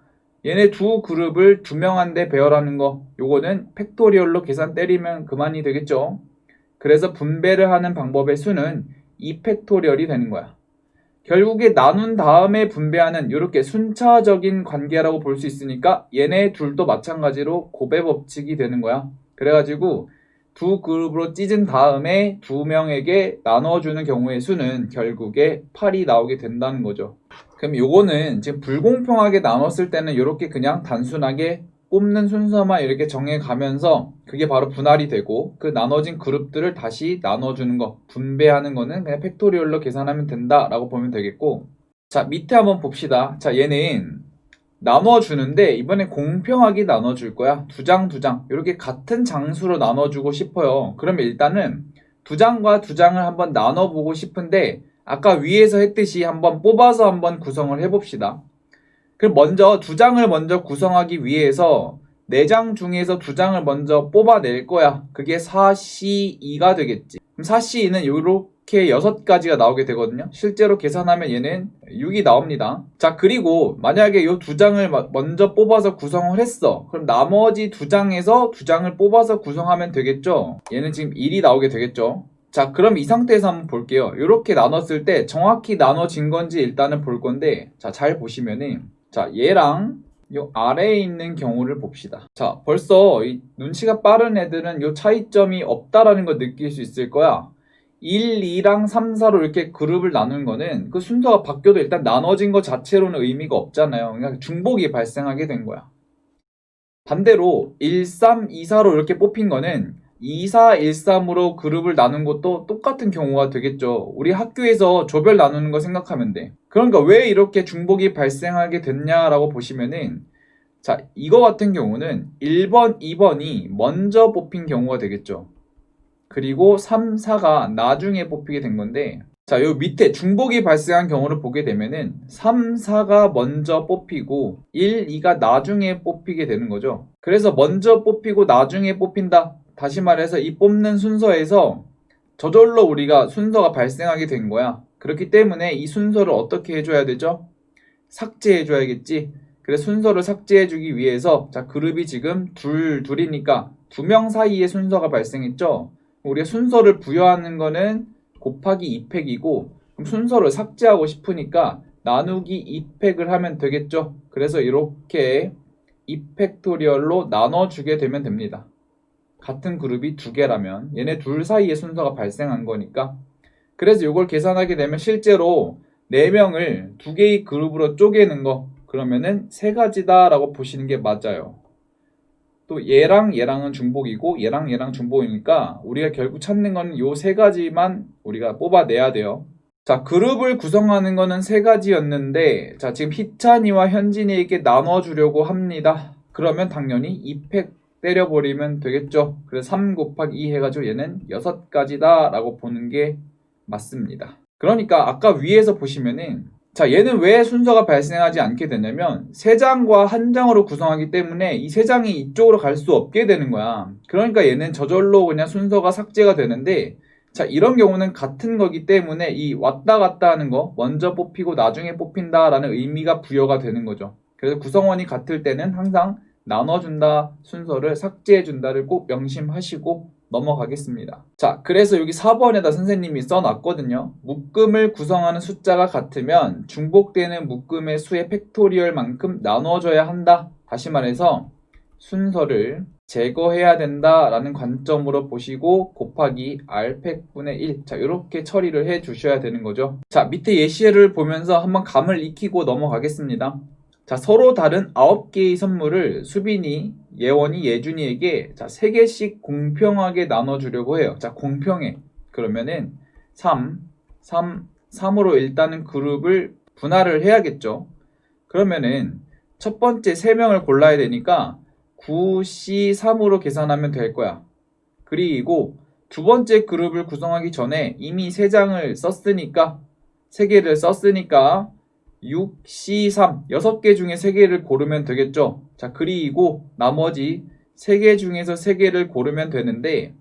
얘네 두 그룹을 2명한테 배열하는 거, 요거는 팩토리얼로 계산 때리면 그만이 되겠죠. 그래서 분배를 하는 방법의 수는 2팩토리얼이 되는 거야. 결국에 나눈 다음에 분배하는 이렇게 순차적인 관계라고 볼 수 있으니까 얘네 둘도 마찬가지로 고배 법칙이 되는 거야. 그래가지고 두 그룹으로 찢은 다음에 2명에게 나눠주는 경우의 수는 결국에 8이 나오게 된다는 거죠. 그럼 요거는 지금 불공평하게 나눴을 때는 이렇게 그냥 단순하게 뽑는 순서만 이렇게 정해가면서 그게 바로 분할이 되고 그 나눠진 그룹들을 다시 나눠주는 거, 분배하는 거는 그냥 팩토리얼로 계산하면 된다라고 보면 되겠고, 자, 밑에 한번 봅시다. 자, 얘는 나눠주는데 이번엔 공평하게 나눠줄 거야. 2장, 2장 이렇게 같은 장수로 나눠주고 싶어요. 그러면 일단은 2장과 2장을 한번 나눠보고 싶은데 아까 위에서 했듯이 한번 뽑아서 한번 구성을 해봅시다. 그럼 먼저 2장을 먼저 구성하기 위해서 4장 중에서 2장을 먼저 뽑아낼 거야. 그게 4C2가 되겠지. 그럼 4C2는 이렇게 6가지가 나오게 되거든요. 실제로 계산하면 얘는 6이 나옵니다. 자, 그리고 만약에 이 두 장을 먼저 뽑아서 구성을 했어. 그럼 나머지 두 장에서 두 장을 뽑아서 구성하면 되겠죠. 얘는 지금 1이 나오게 되겠죠. 자, 그럼 이 상태에서 한번 볼게요. 이렇게 나눴을 때 정확히 나눠진 건지 일단은 볼 건데, 자, 잘 보시면은, 자, 얘랑 요 아래에 있는 경우를 봅시다. 자, 벌써 이 눈치가 빠른 애들은 요 차이점이 없다라는 걸 느낄 수 있을 거야. 1, 2랑 3, 4로 이렇게 그룹을 나눈 거는 그 순서가 바뀌어도 일단 나눠진 것 자체로는 의미가 없잖아요. 그냥 중복이 발생하게 된 거야. 반대로 1, 3, 2, 4로 이렇게 뽑힌 거는 2, 4, 1, 3으로 그룹을 나눈 것도 똑같은 경우가 되겠죠. 우리 학교에서 조별 나누는 거 생각하면 돼. 그러니까 왜 이렇게 중복이 발생하게 됐냐라고 보시면은, 자, 이거 같은 경우는 1번, 2번이 먼저 뽑힌 경우가 되겠죠. 그리고 3, 4가 나중에 뽑히게 된 건데, 자, 요 밑에 중복이 발생한 경우를 보게 되면은 3, 4가 먼저 뽑히고 1, 2가 나중에 뽑히게 되는 거죠. 그래서 먼저 뽑히고 나중에 뽑힌다. 다시 말해서 이 뽑는 순서에서 저절로 우리가 순서가 발생하게 된 거야. 그렇기 때문에 이 순서를 어떻게 해줘야 되죠? 삭제해줘야겠지. 그래서 순서를 삭제해주기 위해서, 자, 그룹이 지금 둘이니까 2명 사이에 순서가 발생했죠. 우리가 순서를 부여하는 거는 곱하기 2팩이고, 그럼 순서를 삭제하고 싶으니까 나누기 2팩을 하면 되겠죠. 그래서 이렇게 2팩토리얼로 나눠주게 되면 됩니다. 같은 그룹이 2개라면 얘네 둘 사이에 순서가 발생한 거니까. 그래서 이걸 계산하게 되면 실제로 4명을 2개의 그룹으로 쪼개는 거, 그러면은 3가지다 라고 보시는 게 맞아요. 또 얘랑 얘랑은 중복이고 얘랑 얘랑 중복이니까 우리가 결국 찾는 건 요 3가지만 우리가 뽑아내야 돼요. 자, 그룹을 구성하는 거는 3가지였는데, 자, 지금 희찬이와 현진이에게 나눠주려고 합니다. 그러면 당연히 2팩 때려버리면 되겠죠. 그래서 3 곱하기 2 해가지고 얘는 6가지다 라고 보는 게 맞습니다. 그러니까 아까 위에서 보시면은, 자, 얘는 왜 순서가 발생하지 않게 되냐면 3장과 1장으로 구성하기 때문에 이 3장이 이쪽으로 갈 수 없게 되는 거야. 그러니까 얘는 저절로 그냥 순서가 삭제가 되는데, 자, 이런 경우는 같은 거기 때문에 이 왔다 갔다 하는 거, 먼저 뽑히고 나중에 뽑힌다 라는 의미가 부여가 되는 거죠. 그래서 구성원이 같을 때는 항상 나눠준다, 순서를 삭제해준다를 꼭 명심하시고 넘어가겠습니다. 자, 그래서 여기 4번에다 선생님이 써놨거든요. 묶음을 구성하는 숫자가 같으면 중복되는 묶음의 수의 팩토리얼만큼 나눠줘야 한다. 다시 말해서 순서를 제거해야 된다라는 관점으로 보시고 곱하기 R팩분의 1. 자, 이렇게 처리를 해 주셔야 되는 거죠. 자, 밑에 예시를 보면서 한번 감을 익히고 넘어가겠습니다. 자, 서로 다른 9개의 선물을 수빈이, 예원이, 예준이에게, 자, 3개씩 공평하게 나눠주려고 해요. 자, 공평해. 그러면은 3으로 일단은 그룹을 분할을 해야겠죠. 그러면은 첫 번째 3명을 골라야 되니까 9C3으로 계산하면 될 거야. 그리고 두 번째 그룹을 구성하기 전에 이미 3장을 썼으니까, 3개를 썼으니까 6C3, 6개 중에 3개를 고르면 되겠죠. 자, 그리고 나머지 3개 중에서 3개를 고르면 되는데,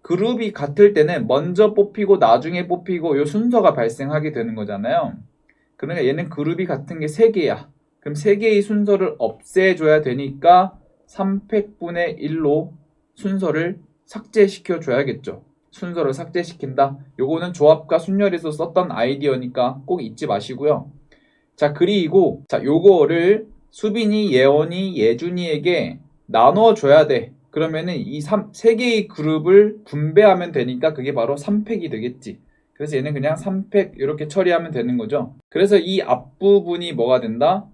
그룹이 같을 때는 먼저 뽑히고 나중에 뽑히고 이 순서가 발생하게 되는 거잖아요. 그러니까 얘는 그룹이 같은 게 3개야. 그럼 3개의 순서를 없애줘야 되니까 3팩분의 1로 순서를 삭제시켜 줘야겠죠. 순서를 삭제시킨다. 요거는 조합과 순열에서 썼던 아이디어니까 꼭 잊지 마시고요. 자, 그리고 자, 요거를 수빈이, 예원이, 예준이에게 나눠줘야 돼. 그러면은 이 3개의 그룹을 분배하면 되니까 그게 바로 3팩이 되겠지. 그래서 얘는 그냥 3팩 이렇게 처리하면 되는 거죠. 그래서 이 앞부분이 뭐가 된다?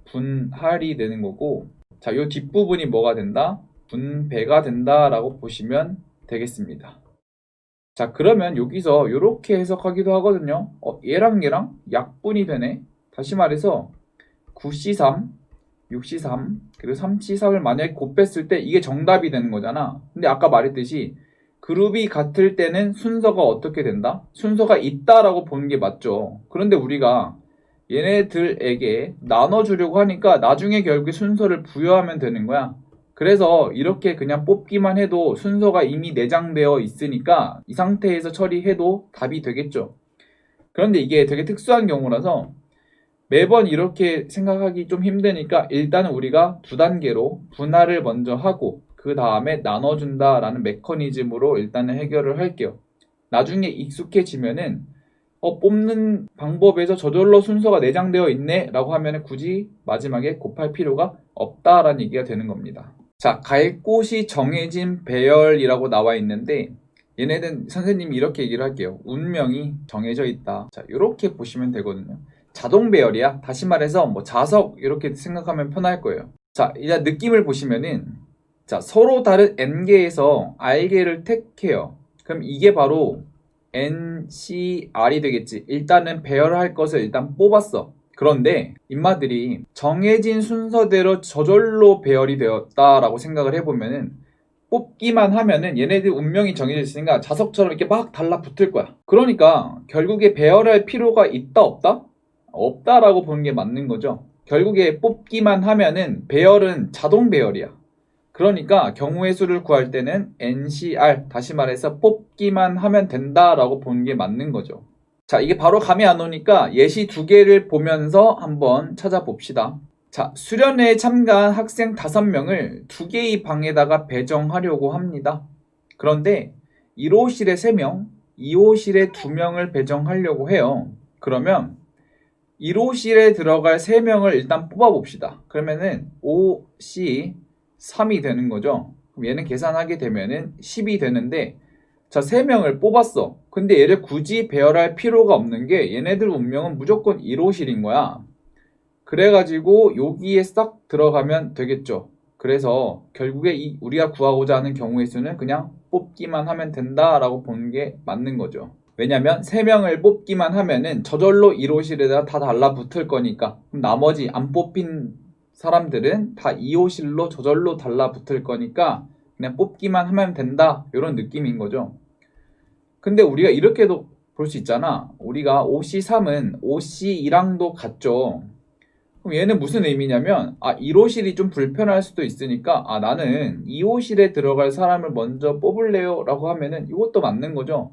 분할이 되는 거고, 자, 요 뒷부분이 뭐가 된다? 분배가 된다라고 보시면 되겠습니다. 자, 그러면 여기서 이렇게 해석하기도 하거든요. 얘랑 얘랑 약분이 되네. 다시 말해서 9C3, 6C3, 그리고 3C3을 만약에 곱했을 때 이게 정답이 되는 거잖아. 근데 아까 말했듯이 그룹이 같을 때는 순서가 어떻게 된다? 순서가 있다라고 보는 게 맞죠. 그런데 우리가 얘네들에게 나눠주려고 하니까 나중에 결국에 순서를 부여하면 되는 거야. 그래서 이렇게 그냥 뽑기만 해도 순서가 이미 내장되어 있으니까 이 상태에서 처리해도 답이 되겠죠. 그런데 이게 되게 특수한 경우라서 매번 이렇게 생각하기 좀 힘드니까 일단은 우리가 두 단계로 분할을 먼저 하고 그 다음에 나눠준다라는 메커니즘으로 일단은 해결을 할게요. 나중에 익숙해지면은 뽑는 방법에서 저절로 순서가 내장되어 있네 라고 하면 굳이 마지막에 곱할 필요가 없다라는 얘기가 되는 겁니다. 자, 갈 곳이 정해진 배열이라고 나와 있는데 얘네는 선생님이 이렇게 얘기를 할게요. 운명이 정해져 있다. 자, 이렇게 보시면 되거든요. 자동 배열이야. 다시 말해서 뭐 자석 이렇게 생각하면 편할 거예요. 자, 이제 느낌을 보시면은 자, 서로 다른 n개에서 r개를 택해요. 그럼 이게 바로 NCR이 되겠지. 일단은 배열할 것을 일단 뽑았어. 그런데 인마들이 정해진 순서대로 저절로 배열이 되었다라고 생각을 해보면은 뽑기만 하면은 얘네들 운명이 정해져 있으니까 자석처럼 이렇게 막 달라붙을 거야. 그러니까 결국에 배열할 필요가 있다 없다? 없다라고 보는 게 맞는 거죠. 결국에 뽑기만 하면은 배열은 자동 배열이야. 그러니까 경우의 수를 구할 때는 NCR, 다시 말해서 뽑기만 하면 된다라고 보는 게 맞는 거죠. 자, 이게 바로 감이 안 오니까 예시 두 개를 보면서 한번 찾아봅시다. 자, 수련회에 참가한 학생 5명을 두 개의 방에다가 배정하려고 합니다. 그런데 1호실에 3명, 2호실에 2명을 배정하려고 해요. 그러면 1호실에 들어갈 3명을 일단 뽑아봅시다. 그러면은 5C 3이 되는 거죠. 그럼 얘는 계산하게 되면은 10이 되는데 자, 3명을 뽑았어. 근데 얘를 굳이 배열할 필요가 없는 게 얘네들 운명은 무조건 1호실인 거야. 그래가지고 여기에 싹 들어가면 되겠죠. 그래서 결국에 우리가 구하고자 하는 경우의 수는 그냥 뽑기만 하면 된다라고 보는 게 맞는 거죠. 왜냐면 3명을 뽑기만 하면은 저절로 1호실에다 다 달라붙을 거니까. 그럼 나머지 안 뽑힌 사람들은 다 2호실로 저절로 달라붙을 거니까 그냥 뽑기만 하면 된다. 이런 느낌인 거죠. 근데 우리가 이렇게도 볼 수 있잖아. 우리가 OC3은 OC2랑도 같죠. 그럼 얘는 무슨 의미냐면 1호실이 좀 불편할 수도 있으니까 나는 2호실에 들어갈 사람을 먼저 뽑을래요 라고 하면은 이것도 맞는 거죠.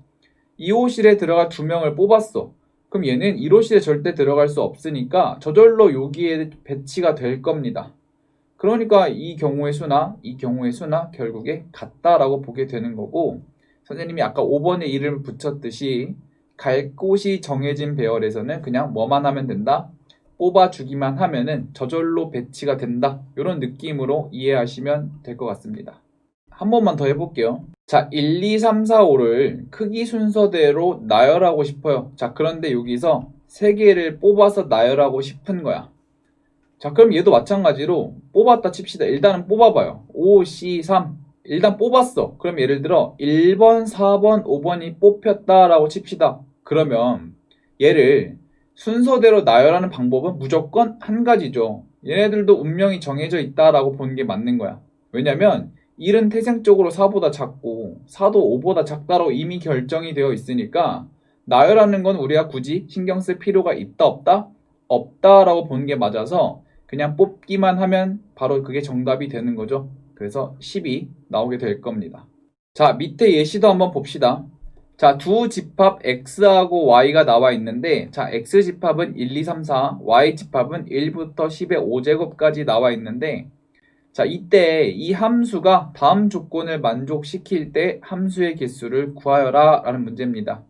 2호실에 들어갈 2명을 뽑았어. 그럼 얘는 1호실에 절대 들어갈 수 없으니까 저절로 여기에 배치가 될 겁니다. 그러니까 이 경우의 수나 이 경우의 수나 결국에 같다라고 보게 되는 거고 선생님이 아까 5번에 이름을 붙였듯이 갈 곳이 정해진 배열에서는 그냥 뭐만 하면 된다? 뽑아주기만 하면은 저절로 배치가 된다. 이런 느낌으로 이해하시면 될 것 같습니다. 한 번만 더 해볼게요. 자, 1, 2, 3, 4, 5를 크기 순서대로 나열하고 싶어요. 자, 그런데 여기서 3개를 뽑아서 나열하고 싶은 거야. 자, 그럼 얘도 마찬가지로 뽑았다 칩시다. 일단은 뽑아봐요. 5, C, 3. 일단 뽑았어. 그럼 예를 들어 1번, 4번, 5번이 뽑혔다라고 칩시다. 그러면 얘를 순서대로 나열하는 방법은 무조건 한 가지죠. 얘네들도 운명이 정해져 있다라고 보는 게 맞는 거야. 왜냐면 1은 태생적으로 4보다 작고 4도 5보다 작다로 이미 결정이 되어 있으니까 나열하는 건 우리가 굳이 신경 쓸 필요가 있다 없다? 없다라고 보는 게 맞아서 그냥 뽑기만 하면 바로 그게 정답이 되는 거죠. 그래서 10이 나오게 될 겁니다. 자, 밑에 예시도 한번 봅시다. 자, 두 집합 x하고 y가 나와 있는데 자, x 집합은 1, 2, 3, 4, y 집합은 1부터 10의 5제곱까지 나와 있는데 자, 이때 이 함수가 다음 조건을 만족시킬 때 함수의 개수를 구하여라 라는 문제입니다.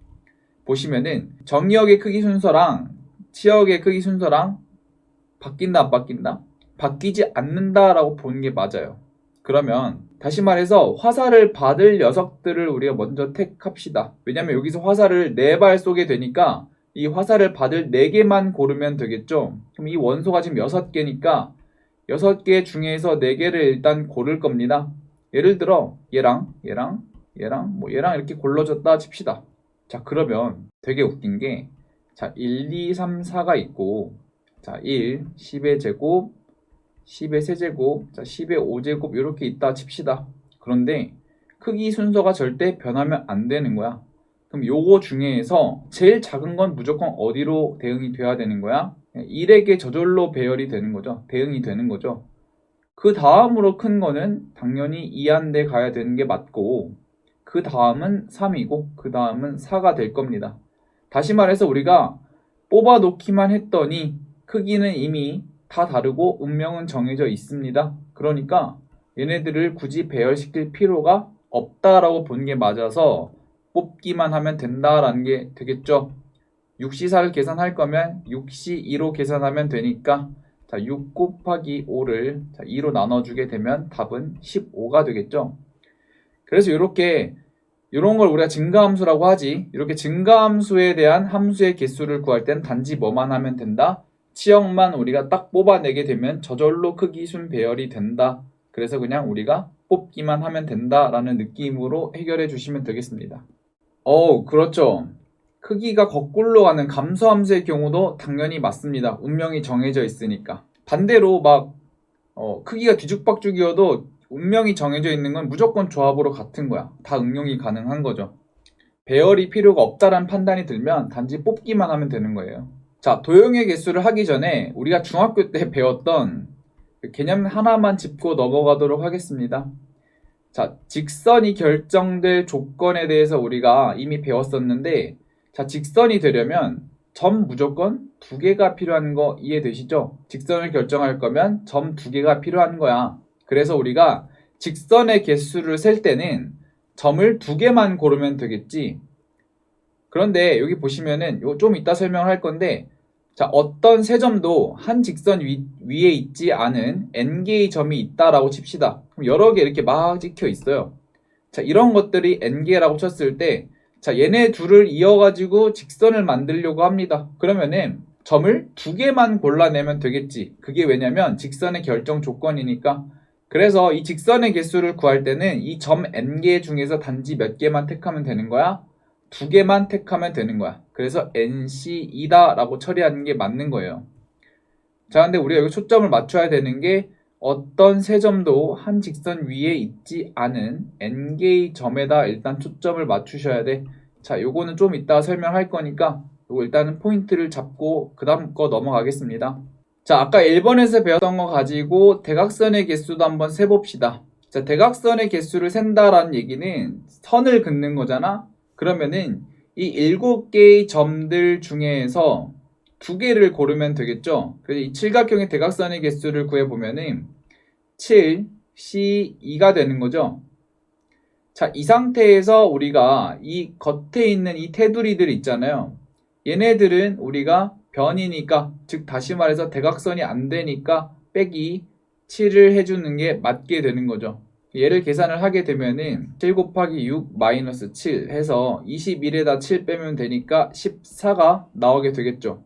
보시면은 정의역의 크기 순서랑 치역의 크기 순서랑 바뀐다 안 바뀐다? 바뀌지 않는다라고 보는 게 맞아요. 그러면 다시 말해서 화살을 받을 녀석들을 우리가 먼저 택합시다. 왜냐면 여기서 화살을 4발 쏘게 되니까 이 화살을 받을 4개만 고르면 되겠죠. 그럼 이 원소가 지금 6개니까 6개 중에서 4개를 일단 고를 겁니다. 예를 들어 얘랑 뭐 얘랑 이렇게 골라줬다 칩시다. 자, 그러면 되게 웃긴 게 자, 1, 2, 3, 4가 있고 자, 1, 10의 제곱, 10의 세제곱, 자, 10의 5제곱 이렇게 있다 칩시다. 그런데 크기 순서가 절대 변하면 안 되는 거야. 그럼 요거 중에서 제일 작은 건 무조건 어디로 대응이 돼야 되는 거야? 1에게 저절로 배열이 되는 거죠. 대응이 되는 거죠. 그 다음으로 큰 거는 당연히 2한대 가야 되는 게 맞고, 그 다음은 3이고, 그 다음은 4가 될 겁니다. 다시 말해서 우리가 뽑아 놓기만 했더니 크기는 이미 다 다르고 운명은 정해져 있습니다. 그러니까 얘네들을 굳이 배열시킬 필요가 없다라고 보는 게 맞아서 뽑기만 하면 된다라는 게 되겠죠. 6C4를 계산할 거면 6C2로 계산하면 되니까, 자, 6 곱하기 5를 2로 나눠주게 되면 답은 15가 되겠죠. 그래서 이런 걸 우리가 증가함수라고 하지. 이렇게 증가함수에 대한 함수의 개수를 구할 땐 단지 뭐만 하면 된다? 치역만 우리가 딱 뽑아내게 되면 저절로 크기 순 배열이 된다. 그래서 그냥 우리가 뽑기만 하면 된다라는 느낌으로 해결해 주시면 되겠습니다. 그렇죠. 크기가 거꾸로 가는 감소함수의 경우도 당연히 맞습니다. 운명이 정해져 있으니까. 반대로 크기가 뒤죽박죽이어도 운명이 정해져 있는 건 무조건 조합으로 같은 거야. 다 응용이 가능한 거죠. 배열이 필요가 없다라는 판단이 들면 단지 뽑기만 하면 되는 거예요. 자, 도형의 개수를 하기 전에 우리가 중학교 때 배웠던 그 개념 하나만 짚고 넘어가도록 하겠습니다. 자, 직선이 결정될 조건에 대해서 우리가 이미 배웠었는데, 자, 직선이 되려면 점 무조건 2개가 필요한 거 이해되시죠? 직선을 결정할 거면 점 2개가 필요한 거야. 그래서 우리가 직선의 개수를 셀 때는 점을 2개만 고르면 되겠지. 그런데 여기 보시면은 좀 이따 설명을 할 건데, 자, 어떤 세 점도 한 직선 위에 있지 않은 n개의 점이 있다라고 칩시다. 그럼 여러 개 이렇게 막 찍혀 있어요. 자, 이런 것들이 n개라고 쳤을 때, 자, 얘네 둘을 이어가지고 직선을 만들려고 합니다. 그러면은 점을 2개만 골라내면 되겠지. 그게 왜냐면 직선의 결정 조건이니까. 그래서 이 직선의 개수를 구할 때는 이 점 n개 중에서 단지 몇 개만 택하면 되는 거야? 2개만 택하면 되는 거야. 그래서 NC2다 라고 처리하는 게 맞는 거예요. 자, 근데 우리가 여기 초점을 맞춰야 되는 게 어떤 세 점도 한 직선 위에 있지 않은 n개의 점에다 일단 초점을 맞추셔야 돼. 자, 요거는 좀 이따 설명할 거니까 요거 일단은 포인트를 잡고 그 다음 거 넘어가겠습니다. 자, 아까 1번에서 배웠던 거 가지고 대각선의 개수도 한번 세봅시다. 자, 대각선의 개수를 센다라는 얘기는 선을 긋는 거잖아. 그러면은 이 7개의 점들 중에서 2개를 고르면 되겠죠. 그래서 이 칠각형의 대각선의 개수를 구해보면은 7, C2가 되는 거죠. 자, 이 상태에서 우리가 이 겉에 있는 이 테두리들 있잖아요. 얘네들은 우리가 변이니까, 즉 다시 말해서 대각선이 안 되니까 빼기 7을 해주는 게 맞게 되는 거죠. 얘를 계산을 하게 되면은 7 곱하기 6 마이너스 7 해서 21에다 7 빼면 되니까 14가 나오게 되겠죠.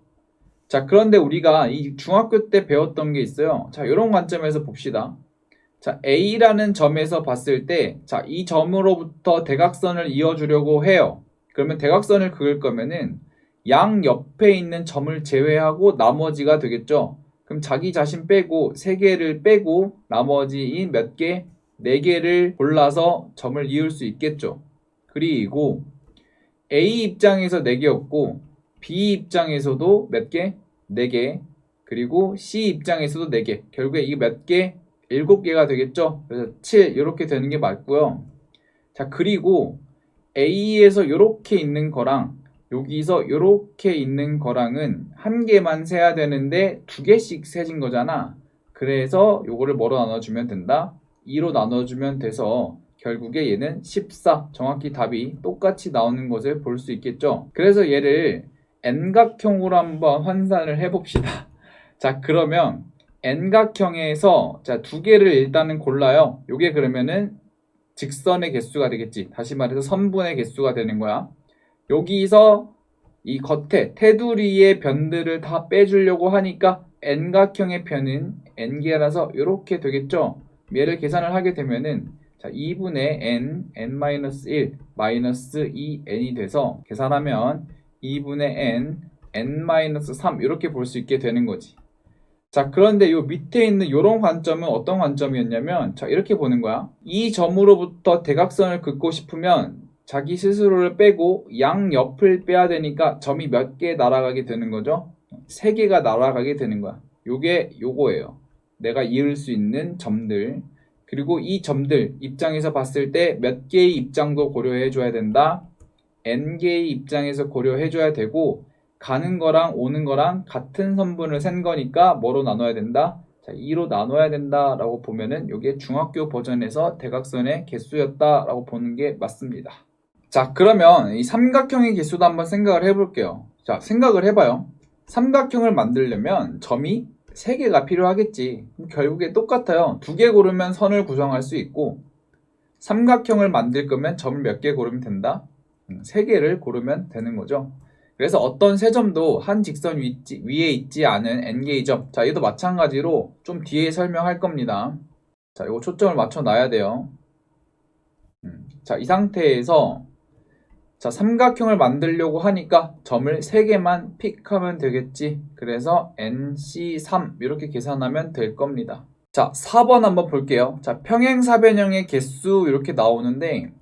자, 그런데 우리가 이 중학교 때 배웠던 게 있어요. 자, 이런 관점에서 봅시다. 자, A라는 점에서 봤을 때, 자, 이 점으로부터 대각선을 이어주려고 해요. 그러면 대각선을 그을 거면은 양 옆에 있는 점을 제외하고 나머지가 되겠죠. 그럼 자기 자신 빼고 3개를 빼고 나머지 몇 개? 4개를 골라서 점을 이을 수 있겠죠. 그리고 A 입장에서 4개였고 B 입장에서도 몇 개? 4개. 그리고 C 입장에서도 4개. 결국에 이게 몇 개? 7개가 되겠죠. 그래서 7 이렇게 되는 게 맞고요. 자, 그리고 A에서 이렇게 있는 거랑 여기서 이렇게 있는 거랑은 한 개만 세야 되는데 2개씩 세진 거잖아. 그래서 요거를 뭐로 나눠주면 된다? 2로 나눠주면 돼서 결국에 얘는 14, 정확히 답이 똑같이 나오는 것을 볼 수 있겠죠. 그래서 얘를 N각형으로 한번 환산을 해봅시다. 자, 그러면 N각형에서 자, 2개를 일단은 골라요. 요게 그러면은 직선의 개수가 되겠지. 다시 말해서 선분의 개수가 되는 거야. 여기서 이 겉에 테두리의 변들을 다 빼주려고 하니까 N각형의 변은 N개라서 이렇게 되겠죠. 얘를 계산을 하게 되면은 자, 2분의 N, N-1, 마이너스 2N이 돼서 계산하면 2분의 N, N-3 이렇게 볼 수 있게 되는 거지. 자, 그런데 요 밑에 있는 이런 관점은 어떤 관점이었냐면, 자, 이렇게 보는 거야. 이 점으로부터 대각선을 긋고 싶으면 자기 스스로를 빼고 양 옆을 빼야 되니까 점이 몇 개 날아가게 되는 거죠? 3개가 날아가게 되는 거야. 요게 요거예요. 내가 이을 수 있는 점들, 그리고 이 점들 입장에서 봤을 때 몇 개의 입장도 고려해 줘야 된다. n개의 입장에서 고려해 줘야 되고, 가는 거랑 오는 거랑 같은 선분을 센 거니까 뭐로 나눠야 된다? 자, 2로 나눠야 된다라고 보면은 이게 중학교 버전에서 대각선의 개수였다라고 보는 게 맞습니다. 자, 그러면 이 삼각형의 개수도 한번 생각을 해볼게요. 자, 생각을 해봐요. 삼각형을 만들려면 점이 3개가 필요하겠지. 결국에 똑같아요. 2개 고르면 선을 구성할 수 있고, 삼각형을 만들 거면 점을 몇 개 고르면 된다? 3개를 고르면 되는 거죠. 그래서 어떤 세 점도 한 직선 위에 있지 않은 n개의 점. 자, 얘도 마찬가지로 좀 뒤에 설명할 겁니다. 자, 이거 초점을 맞춰 놔야 돼요. 자, 이 상태에서 자, 삼각형을 만들려고 하니까 점을 3개만 픽하면 되겠지. 그래서 NC3 이렇게 계산하면 될 겁니다. 자, 4번 한번 볼게요. 자, 평행사변형의 개수 이렇게 나오는데,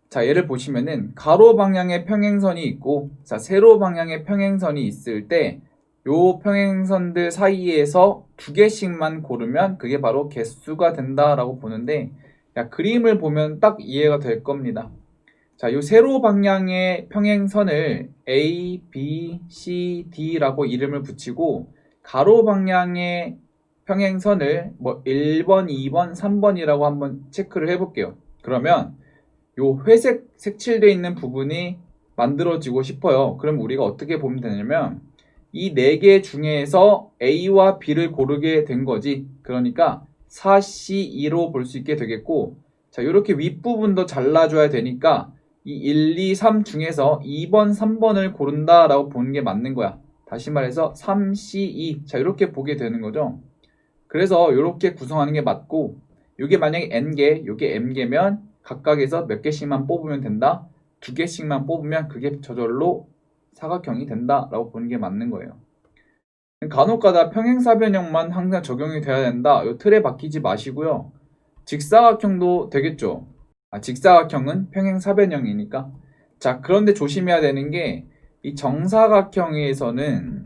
자, 얘를 보시면은 가로 방향의 평행선이 있고, 자, 세로 방향의 평행선이 있을 때 요 평행선들 사이에서 2개씩만 고르면 그게 바로 개수가 된다라고 보는데, 야, 그림을 보면 딱 이해가 될 겁니다. 자, 요 세로 방향의 평행선을 A, B, C, D라고 이름을 붙이고, 가로 방향의 평행선을 뭐 1번, 2번, 3번이라고 한번 체크를 해볼게요. 그러면 요 회색 색칠되어 있는 부분이 만들어지고 싶어요. 그럼 우리가 어떻게 보면 되냐면 이 4개 중에서 A와 B를 고르게 된 거지. 그러니까 4C2로 볼 수 있게 되겠고, 자, 이렇게 윗부분도 잘라줘야 되니까 이 1, 2, 3 중에서 2번, 3번을 고른다라고 보는 게 맞는 거야. 다시 말해서 3C2. 자, 이렇게 보게 되는 거죠. 그래서 이렇게 구성하는 게 맞고, 이게 만약에 n개, 이게 m개면 각각에서 몇 개씩만 뽑으면 된다. 2개씩만 뽑으면 그게 저절로 사각형이 된다라고 보는 게 맞는 거예요. 간혹가다 평행사변형만 항상 적용이 돼야 된다. 이 틀에 박히지 마시고요. 직사각형도 되겠죠. 직사각형은 평행사변형이니까. 자, 그런데 조심해야 되는 게 이 정사각형에서는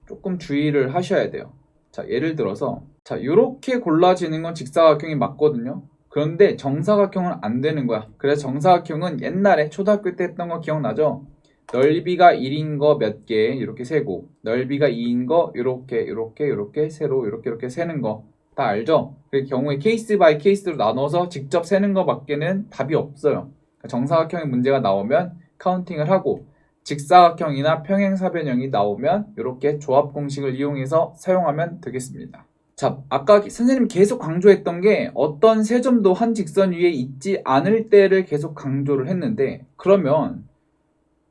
조금 주의를 하셔야 돼요. 자, 예를 들어서 자, 이렇게 골라지는 건 직사각형이 맞거든요. 그런데 정사각형은 안 되는 거야. 그래서 정사각형은 옛날에 초등학교 때 했던 거 기억나죠? 넓이가 1인 거 몇 개 이렇게 세고, 넓이가 2인 거 이렇게 세로 이렇게 세는 거 다 알죠? 그 경우에 케이스 바이 케이스로 나눠서 직접 세는 거 밖에는 답이 없어요. 정사각형의 문제가 나오면 카운팅을 하고, 직사각형이나 평행사변형이 나오면 이렇게 조합 공식을 이용해서 사용하면 되겠습니다. 자, 아까 선생님이 계속 강조했던 게 어떤 세 점도 한 직선 위에 있지 않을 때를 계속 강조를 했는데, 그러면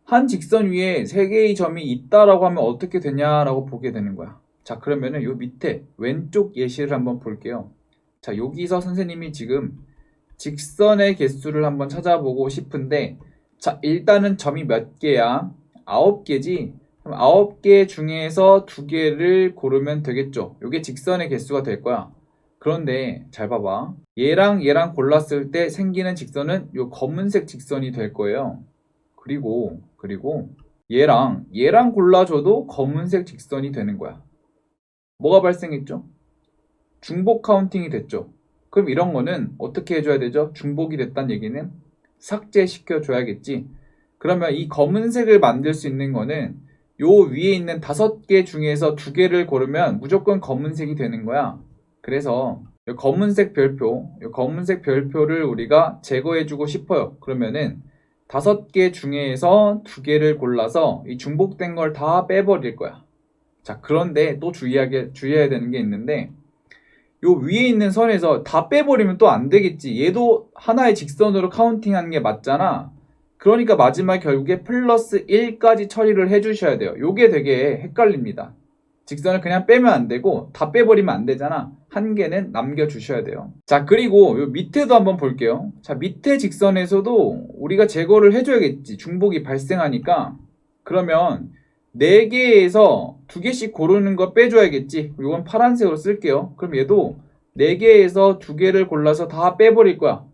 한 직선 위에 3개의 점이 있다라고 하면 어떻게 되냐라고 보게 되는 거야. 자, 그러면은 요 밑에 왼쪽 예시를 한번 볼게요. 자, 여기서 선생님이 지금 직선의 개수를 한번 찾아보고 싶은데, 자, 일단은 점이 몇 개야? 9개지? 그럼 9개 중에서 2개를 고르면 되겠죠. 이게 직선의 개수가 될 거야. 그런데 잘 봐봐. 얘랑 골랐을 때 생기는 직선은 요 검은색 직선이 될 거예요. 그리고 얘랑 골라줘도 검은색 직선이 되는 거야. 뭐가 발생했죠? 중복 카운팅이 됐죠. 그럼 이런 거는 어떻게 해줘야 되죠? 중복이 됐다는 얘기는 삭제시켜 줘야겠지. 그러면 이 검은색을 만들 수 있는 거는 요 위에 있는 5개 중에서 2개를 고르면 무조건 검은색이 되는 거야. 그래서 이 검은색 별표를 우리가 제거해주고 싶어요. 그러면은 5개 중에서 2개를 골라서 이 중복된 걸 다 빼버릴 거야. 자, 그런데 또 주의해야 되는 게 있는데, 요 위에 있는 선에서 다 빼버리면 또 안 되겠지. 얘도 하나의 직선으로 카운팅하는 게 맞잖아. 그러니까 마지막 결국에 플러스 1까지 처리를 해주셔야 돼요. 요게 되게 헷갈립니다. 직선을 그냥 빼면 안 되고 다 빼버리면 안 되잖아. 한 개는 남겨주셔야 돼요. 자, 그리고 요 밑에도 한번 볼게요. 자, 밑에 직선에서도 우리가 제거를 해줘야겠지. 중복이 발생하니까. 그러면 4개에서 2개씩 고르는 거 빼줘야겠지. 이건 파란색으로 쓸게요. 그럼 얘도 4개에서 2개를 골라서 다 빼버릴 거야.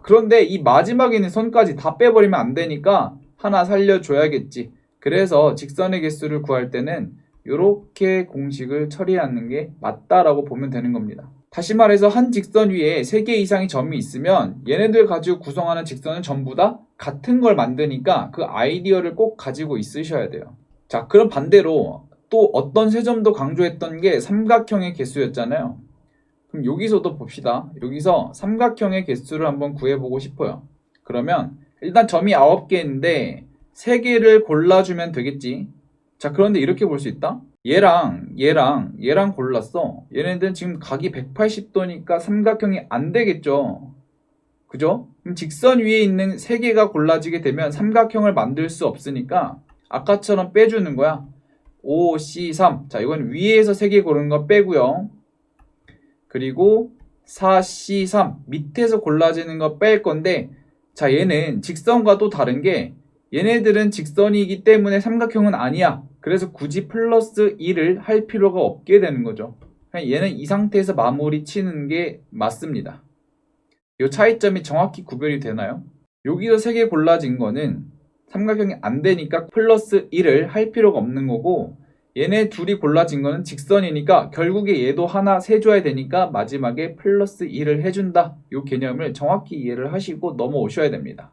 그런데 이 마지막에 있는 선까지 다 빼버리면 안 되니까 하나 살려줘야겠지. 그래서 직선의 개수를 구할 때는 이렇게 공식을 처리하는 게 맞다라고 보면 되는 겁니다. 다시 말해서 한 직선 위에 3개 이상의 점이 있으면 얘네들 가지고 구성하는 직선은 전부 다 같은 걸 만드니까 그 아이디어를 꼭 가지고 있으셔야 돼요. 자, 그럼 반대로 또 어떤 세 점도 강조했던 게 삼각형의 개수였잖아요. 그럼 여기서도 봅시다. 여기서 삼각형의 개수를 한번 구해보고 싶어요. 그러면 일단 점이 9개인데 3개를 골라주면 되겠지. 자, 그런데 이렇게 볼 수 있다. 얘랑 골랐어. 얘네들은 지금 각이 180도니까 삼각형이 안 되겠죠. 그죠? 그럼 직선 위에 있는 3개가 골라지게 되면 삼각형을 만들 수 없으니까 아까처럼 빼주는 거야. 5C3. 자, 이건 위에서 3개 고르는 거 빼고요. 그리고 4C3. 밑에서 골라지는 거 뺄 건데, 자, 얘는 직선과 또 다른 게 얘네들은 직선이기 때문에 삼각형은 아니야. 그래서 굳이 플러스 1을 할 필요가 없게 되는 거죠. 얘는 이 상태에서 마무리 치는 게 맞습니다. 이 차이점이 정확히 구별이 되나요? 여기서 3개 골라진 거는 삼각형이 안 되니까 플러스 1을 할 필요가 없는 거고, 얘네 둘이 골라진 거는 직선이니까 결국에 얘도 하나 세줘야 되니까 마지막에 플러스 1을 해준다. 이 개념을 정확히 이해를 하시고 넘어오셔야 됩니다.